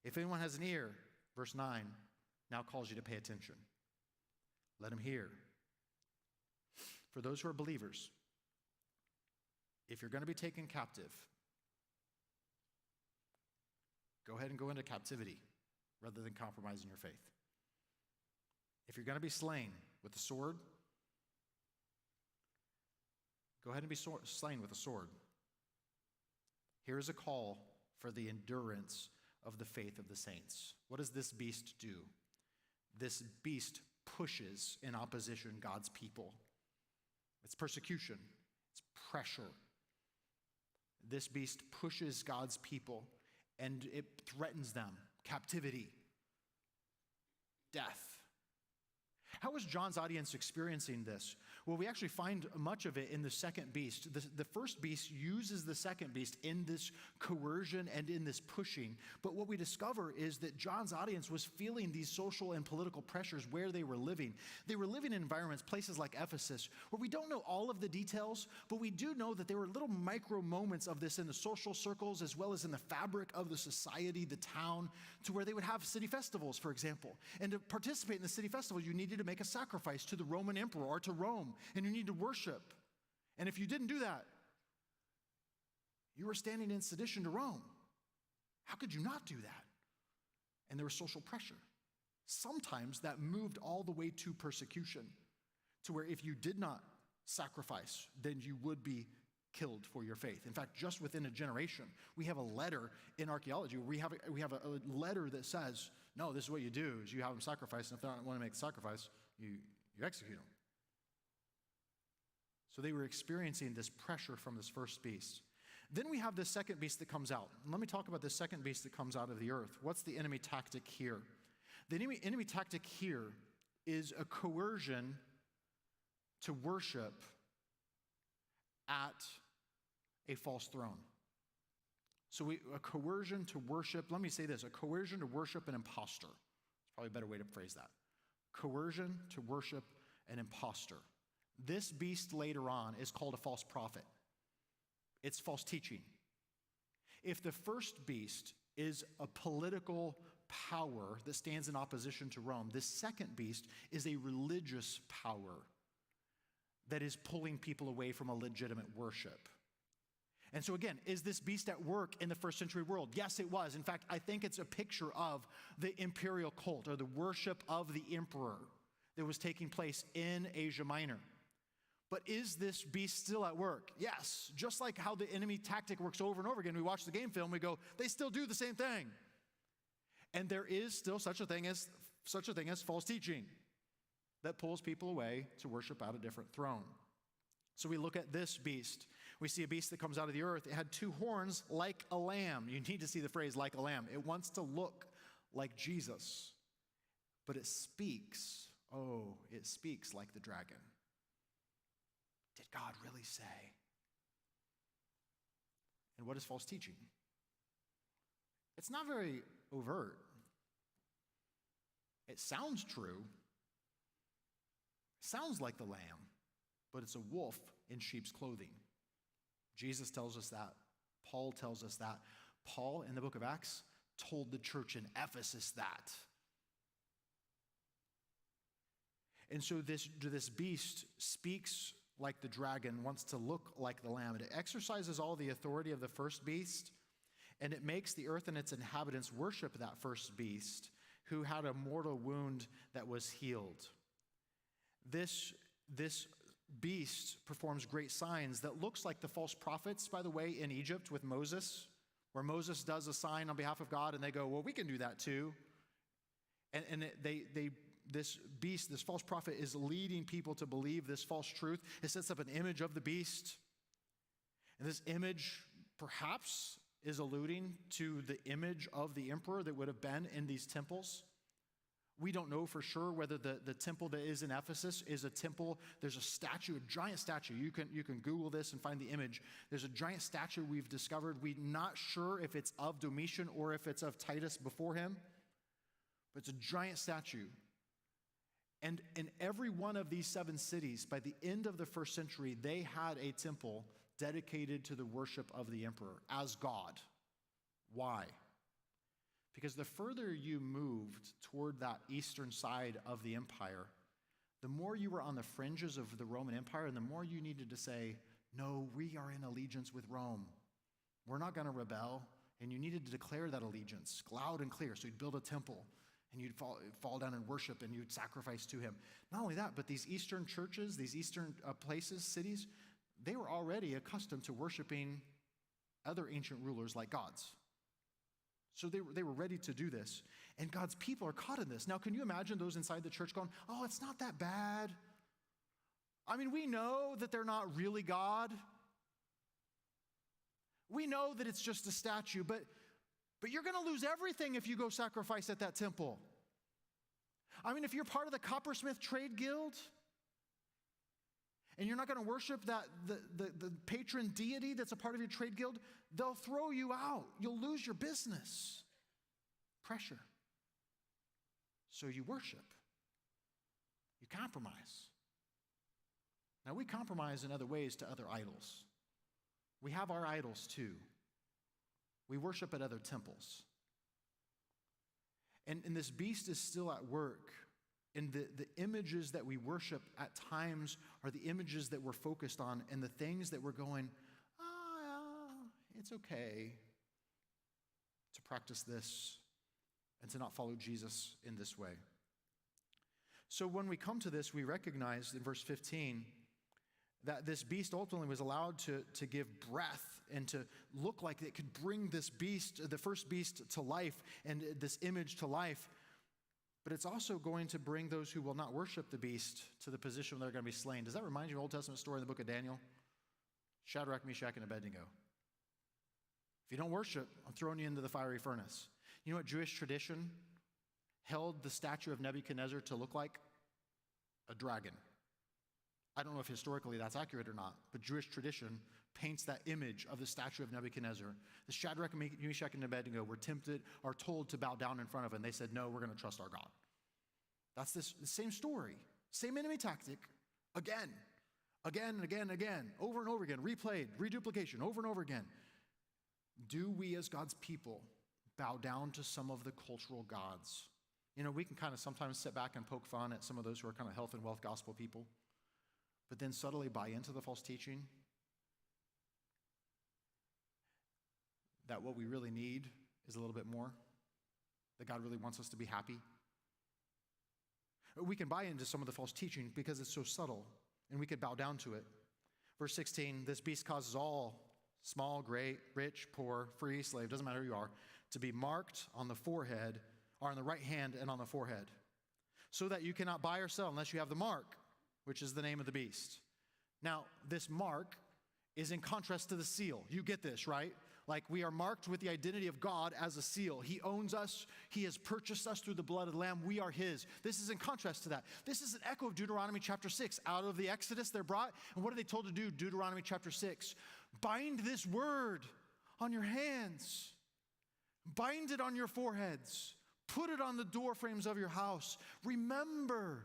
If anyone has an ear, verse 9, now calls you to pay attention. Let him hear. For those who are believers, if you're going to be taken captive, go ahead and go into captivity rather than compromising your faith. If you're going to be slain with the sword, go ahead and be slain with a sword. Here is a call for the endurance of the faith of the saints. What does this beast do? This beast pushes in opposition God's people. It's persecution. It's pressure. This beast pushes God's people and it threatens them. Captivity. Death. How is John's audience experiencing this? Well, we actually find much of it in the second beast. The first beast uses the second beast in this coercion and in this pushing. But what we discover is that John's audience was feeling these social and political pressures where they were living. They were living in environments, places like Ephesus, where we don't know all of the details, but we do know that there were little micro moments of this in the social circles as well as in the fabric of the society, the town, to where they would have city festivals, for example. And to participate in the city festival, you needed to make a sacrifice to the Roman emperor or to Rome, and you need to worship. And if you didn't do that, you were standing in sedition to Rome. How could you not do that? And there was social pressure. Sometimes that moved all the way to persecution, to where if you did not sacrifice, then you would be killed for your faith. In fact, just within a generation, we have a letter in archaeology where we have a letter that says, no, this is what you do, is you have them sacrifice, and if they don't want to make the sacrifice, you execute them. So they were experiencing this pressure from this first beast. Then we have this second beast that comes out. And let me talk about this second beast that comes out of the earth. What's the enemy tactic here? The enemy tactic here is a coercion to worship at a false throne. So a coercion to worship, let me say this, a coercion to worship an imposter. It's probably a better way to phrase that. Coercion to worship an imposter. This beast later on is called a false prophet. It's false teaching. If the first beast is a political power that stands in opposition to Rome, this second beast is a religious power that is pulling people away from a legitimate worship. And so again, is this beast at work in the first century world? Yes, it was. In fact, I think it's a picture of the imperial cult or the worship of the emperor that was taking place in Asia Minor. But is this beast still at work? Yes. Just like how the enemy tactic works over and over again. We watch the game film, we go, they still do the same thing. And there is still such a thing as false teaching that pulls people away to worship at a different throne. So we look at this beast. We see a beast that comes out of the earth. It had two horns like a lamb. You need to see the phrase like a lamb. It wants to look like Jesus. But it speaks. Oh, it speaks like the dragon. Did God really say? And what is false teaching? It's not very overt. It sounds true. It sounds like the lamb, but it's a wolf in sheep's clothing. Jesus tells us that. Paul tells us that. Paul, in the book of Acts, told the church in Ephesus that. And so this beast speaks like the dragon, wants to look like the lamb. It exercises all the authority of the first beast, and it makes the earth and its inhabitants worship that first beast who had a mortal wound that was healed. This beast performs great signs that looks like the false prophets, by the way, in Egypt with Moses, where Moses does a sign on behalf of God, and they go, well, we can do that too. And this beast, this false prophet, is leading people to believe this false truth. It sets up an image of the beast. And this image perhaps is alluding to the image of the emperor that would have been in these temples. We don't know for sure whether the temple that is in Ephesus is a temple. There's a statue, a giant statue. You can Google this and find the image. There's a giant statue we've discovered. We're not sure if it's of Domitian or if it's of Titus before him, but it's a giant statue. And in every one of these 7 cities, by the end of the first century, they had a temple dedicated to the worship of the emperor as God. Why? Because the further you moved toward that eastern side of the empire, the more you were on the fringes of the Roman Empire, and the more you needed to say, no, we are in allegiance with Rome. We're not going to rebel. And you needed to declare that allegiance loud and clear. So you'd build a temple, and you'd fall down and worship, and you'd sacrifice to him. Not only that, but these eastern churches, these eastern places, cities, they were already accustomed to worshiping other ancient rulers like gods. So they were ready to do this. And God's people are caught in this. Now, can you imagine those inside the church going, oh, it's not that bad? I mean, we know that they're not really God. We know that it's just a statue, but you're going to lose everything if you go sacrifice at that temple. I mean, if you're part of the coppersmith trade guild, and you're not going to worship the patron deity that's a part of your trade guild, they'll throw you out. You'll lose your business. Pressure. So you worship. You compromise. Now, we compromise in other ways to other idols. We have our idols too. We worship at other temples. And this beast is still at work. And the images that we worship at times are the images that we're focused on, and the things that we're going, it's okay to practice this and to not follow Jesus in this way. So when we come to this, we recognize in verse 15 that this beast ultimately was allowed to give breath and to look like it could bring this beast, the first beast, to life and this image to life. But it's also going to bring those who will not worship the beast to the position where they're going to be slain. Does that remind you of an Old Testament story in the book of Daniel? Shadrach, Meshach, and Abednego. If you don't worship, I'm throwing you into the fiery furnace. You know what Jewish tradition held the statue of Nebuchadnezzar to look like? A dragon. I don't know if historically that's accurate or not, but Jewish tradition paints that image of the statue of Nebuchadnezzar. The Shadrach, Meshach, and Abednego are told to bow down in front of it, and they said, no, we're going to trust our God. That's the same story, same enemy tactic, again, and again, over and over again, replayed, reduplication, over and over again. Do we as God's people bow down to some of the cultural gods? You know, we can kind of sometimes sit back and poke fun at some of those who are kind of health and wealth gospel people, but then subtly buy into the false teaching that what we really need is a little bit more, that God really wants us to be happy. We can buy into some of the false teaching because it's so subtle, and we could bow down to it. Verse 16, this beast causes all, small, great, rich, poor, free, slave, doesn't matter who you are, to be marked on the forehead, or on the right hand and on the forehead, so that you cannot buy or sell unless you have the mark, which is the name of the beast. Now, this mark is in contrast to the seal. You get this, right? Like, we are marked with the identity of God as a seal. He owns us. He has purchased us through the blood of the Lamb. We are his. This is in contrast to that. This is an echo of Deuteronomy chapter 6. Out of the Exodus they're brought, and what are they told to do? Deuteronomy chapter 6. Bind this word on your hands. Bind it on your foreheads. Put it on the door frames of your house. Remember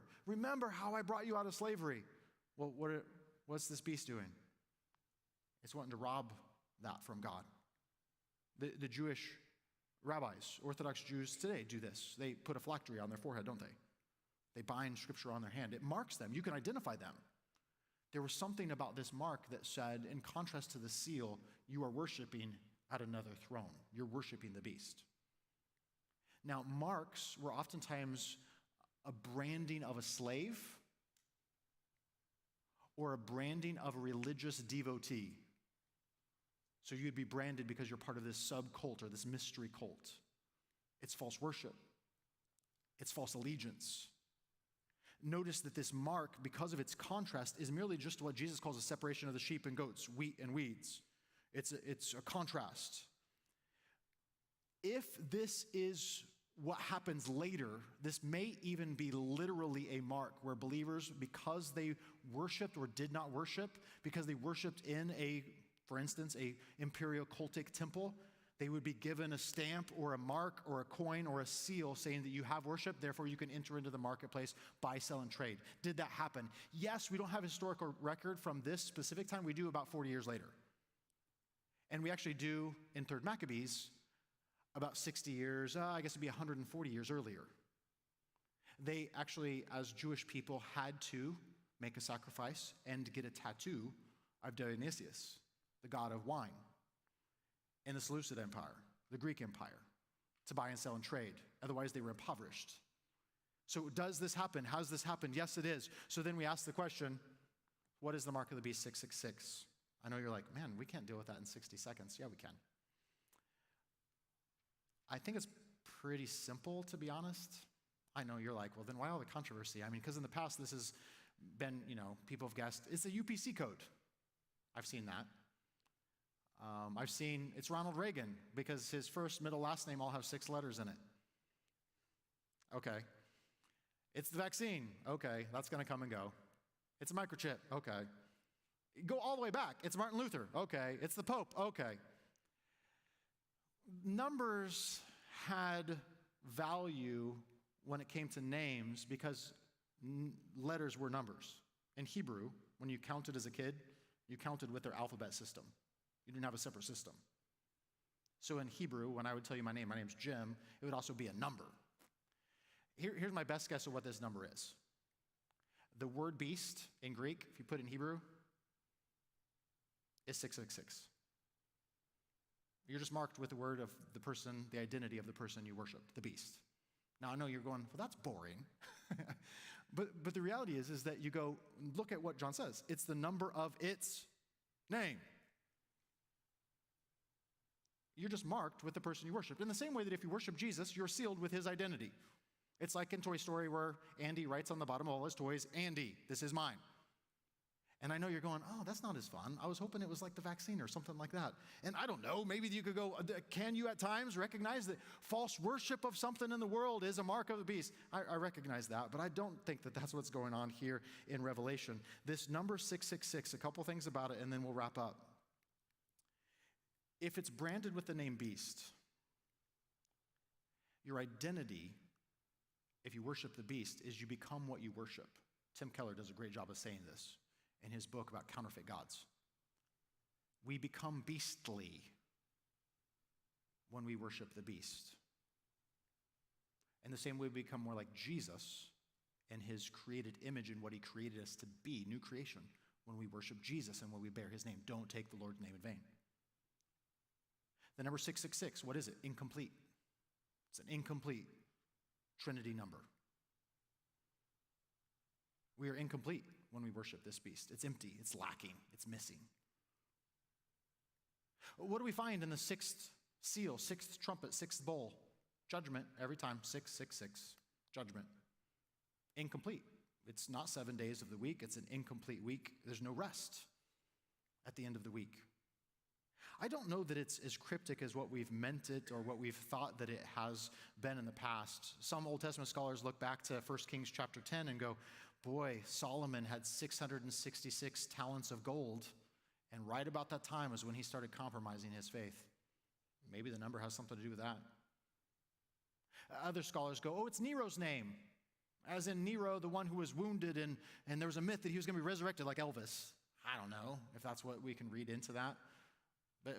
how I brought you out of slavery. Well, what's this beast doing? It's wanting to rob that from God. The Jewish rabbis, Orthodox Jews today do this. They put a phylactery on their forehead, don't they? They bind scripture on their hand. It marks them. You can identify them. There was something about this mark that said, in contrast to the seal, you are worshiping at another throne. You're worshiping the beast. Now, marks were oftentimes a branding of a slave or a branding of a religious devotee. So you'd be branded because you're part of this sub-cult or this mystery cult. It's false worship. It's false allegiance. Notice that this mark, because of its contrast, is merely just what Jesus calls a separation of the sheep and goats, wheat and weeds. It's a contrast. If this is what happens later, this may even be literally a mark where believers, because they worshiped or did not worship, because they worshiped in for instance, a imperial cultic temple, they would be given a stamp or a mark or a coin or a seal saying that you have worship, therefore you can enter into the marketplace, buy, sell, and trade. Did that happen? Yes, we don't have a historical record from this specific time. We do about 40 years later. And we actually do in 3rd Maccabees about 60 years, I guess it'd be 140 years earlier. They actually, as Jewish people, had to make a sacrifice and get a tattoo of Dionysius, the god of wine, in the Seleucid Empire, the Greek Empire, to buy and sell and trade. Otherwise, they were impoverished. So does this happen? Has this happened? Yes, it is. So then we ask the question, what is the mark of the beast 666? I know you're like, man, we can't deal with that in 60 seconds. Yeah, we can. I think it's pretty simple, to be honest. I know you're like, well, then why all the controversy? I mean, because in the past, this has been, people have guessed, it's a UPC code. I've seen that. I've seen it's Ronald Reagan because his first, middle, last name all have 6 letters in it. Okay. It's the vaccine. Okay, that's going to come and go. It's a microchip. Okay. Go all the way back. It's Martin Luther. Okay. It's the Pope. Okay. Numbers had value when it came to names because letters were numbers. In Hebrew, when you counted as a kid, you counted with their alphabet system. You didn't have a separate system. So in Hebrew, when I would tell you my name's Jim, it would also be a number. Here's my best guess of what this number is. The word beast in Greek, if you put it in Hebrew, is 666. You're just marked with the word of the person, the identity of the person you worship, the beast. Now, I know you're going, well, that's boring. but the reality is that you go, look at what John says. It's the number of its name. You're just marked with the person you worship. In the same way that if you worship Jesus, you're sealed with his identity. It's like in Toy Story where Andy writes on the bottom of all his toys, Andy, this is mine. And I know you're going, oh, that's not as fun. I was hoping it was like the vaccine or something like that. And I don't know, maybe you could go, can you at times recognize that false worship of something in the world is a mark of the beast? I recognize that, but I don't think that that's what's going on here in Revelation. This number 666, a couple things about it, and then we'll wrap up. If it's branded with the name beast, your identity, if you worship the beast, is you become what you worship. Tim Keller does a great job of saying this in his book about counterfeit gods. We become beastly when we worship the beast. In the same way, we become more like Jesus and his created image and what he created us to be, new creation, when we worship Jesus and when we bear his name. Don't take the Lord's name in vain. The number 666, what is it? Incomplete. It's an incomplete Trinity number. We are incomplete when we worship this beast. It's empty, it's lacking, it's missing. What do we find in the 6th seal, 6th trumpet, 6th bowl? Judgment every time, 666, judgment. Incomplete. It's not 7 days of the week, it's an incomplete week. There's no rest at the end of the week. I don't know that it's as cryptic as what we've meant it or what we've thought that it has been in the past. Some Old Testament scholars look back to 1 Kings chapter 10 and go, boy, Solomon had 666 talents of gold, and right about that time was when he started compromising his faith. Maybe the number has something to do with that. Other scholars go, oh, it's Nero's name, as in Nero, the one who was wounded, and there was a myth that he was going to be resurrected like Elvis. I don't know if that's what we can read into that.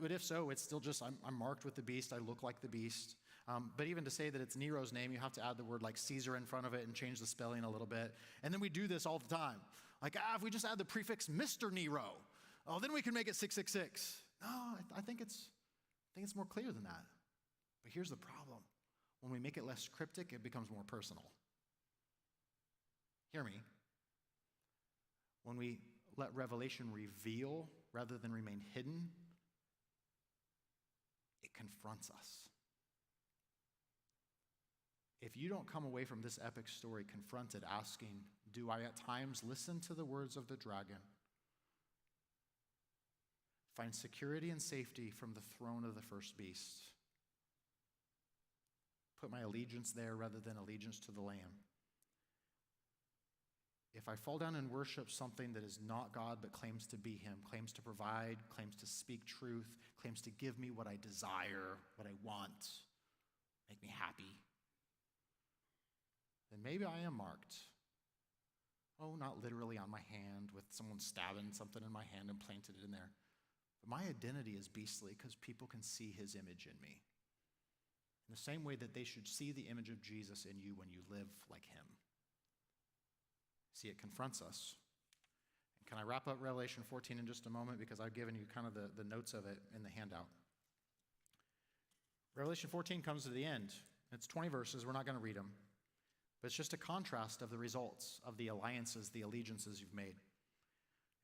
But if so, it's still just, I'm marked with the beast, I look like the beast. But even to say that it's Nero's name, you have to add the word like Caesar in front of it and change the spelling a little bit. And then we do this all the time. Like, if we just add the prefix Mr. Nero, oh, then we can make it 666. No, I think it's more clear than that. But here's the problem. When we make it less cryptic, it becomes more personal. Hear me. When we let Revelation reveal rather than remain hidden, it confronts us. If you don't come away from this epic story confronted, asking, do I at times listen to the words of the dragon? Find security and safety from the throne of the first beast? put my allegiance there rather than allegiance to the Lamb. If I fall down and worship something that is not God but claims to be him, claims to provide, claims to speak truth, claims to give me what I desire, what I want, make me happy, then maybe I am marked. Oh, not literally on my hand with someone stabbing something in my hand and planted it in there. But my identity is beastly because people can see his image in me. In the same way that they should see the image of Jesus in you when you live like him. See, it confronts us. And can I wrap up Revelation 14 in just a moment? Because I've given you kind of the notes of it in the handout. Revelation 14 comes to the end. It's 20 verses. We're not going to read them. But it's just a contrast of the results of the alliances, the allegiances you've made.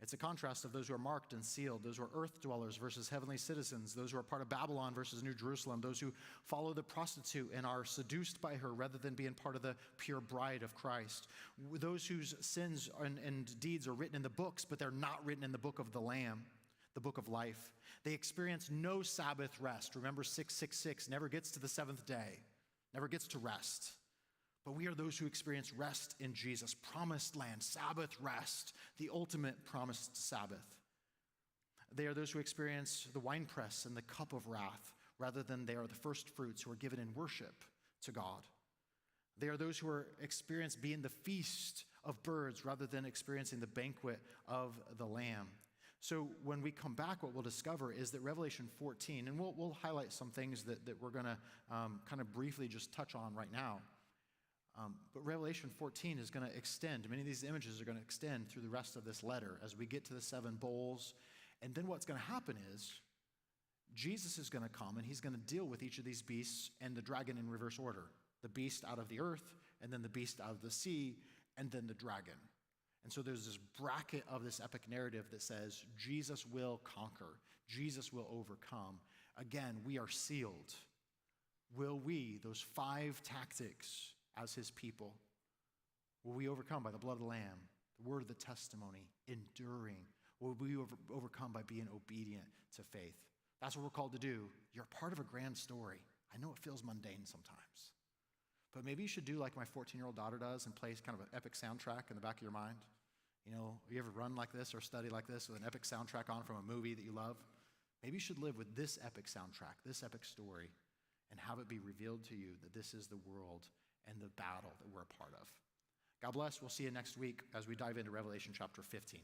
It's a contrast of those who are marked and sealed, those who are earth dwellers versus heavenly citizens, those who are part of Babylon versus New Jerusalem, those who follow the prostitute and are seduced by her rather than being part of the pure bride of Christ, those whose sins and deeds are written in the books, but they're not written in the book of the Lamb, the book of life. They experience no Sabbath rest. Remember, 666 never gets to the seventh day, never gets to rest. But we are those who experience rest in Jesus, promised land, Sabbath rest, the ultimate promised Sabbath. They are those who experience the winepress and the cup of wrath, rather than they are the first fruits who are given in worship to God. They are those who experience being the feast of birds, rather than experiencing the banquet of the Lamb. So when we come back, what we'll discover is that Revelation 14, and we'll highlight some things that we're going to kind of briefly just touch on right now. But Revelation 14 is going to extend. Many of these images are going to extend through the rest of this letter as we get to the seven bowls. And then what's going to happen is Jesus is going to come and he's going to deal with each of these beasts and the dragon in reverse order. The beast out of the earth, and then the beast out of the sea, and then the dragon. And so there's this bracket of this epic narrative that says Jesus will conquer. Jesus will overcome. Again, we are sealed. Will we, those 5 tactics as his people, will we overcome by the blood of the Lamb, the word of the testimony, enduring? Will we overcome by being obedient to faith? That's what we're called to do. You're part of a grand story. I know it feels mundane sometimes. But maybe you should do like my 14-year-old daughter does and play kind of an epic soundtrack in the back of your mind. You know, you ever run like this or study like this with an epic soundtrack on from a movie that you love? Maybe you should live with this epic soundtrack, this epic story, and have it be revealed to you that this is the world and the battle that we're a part of. God bless. We'll see you next week as we dive into Revelation chapter 15.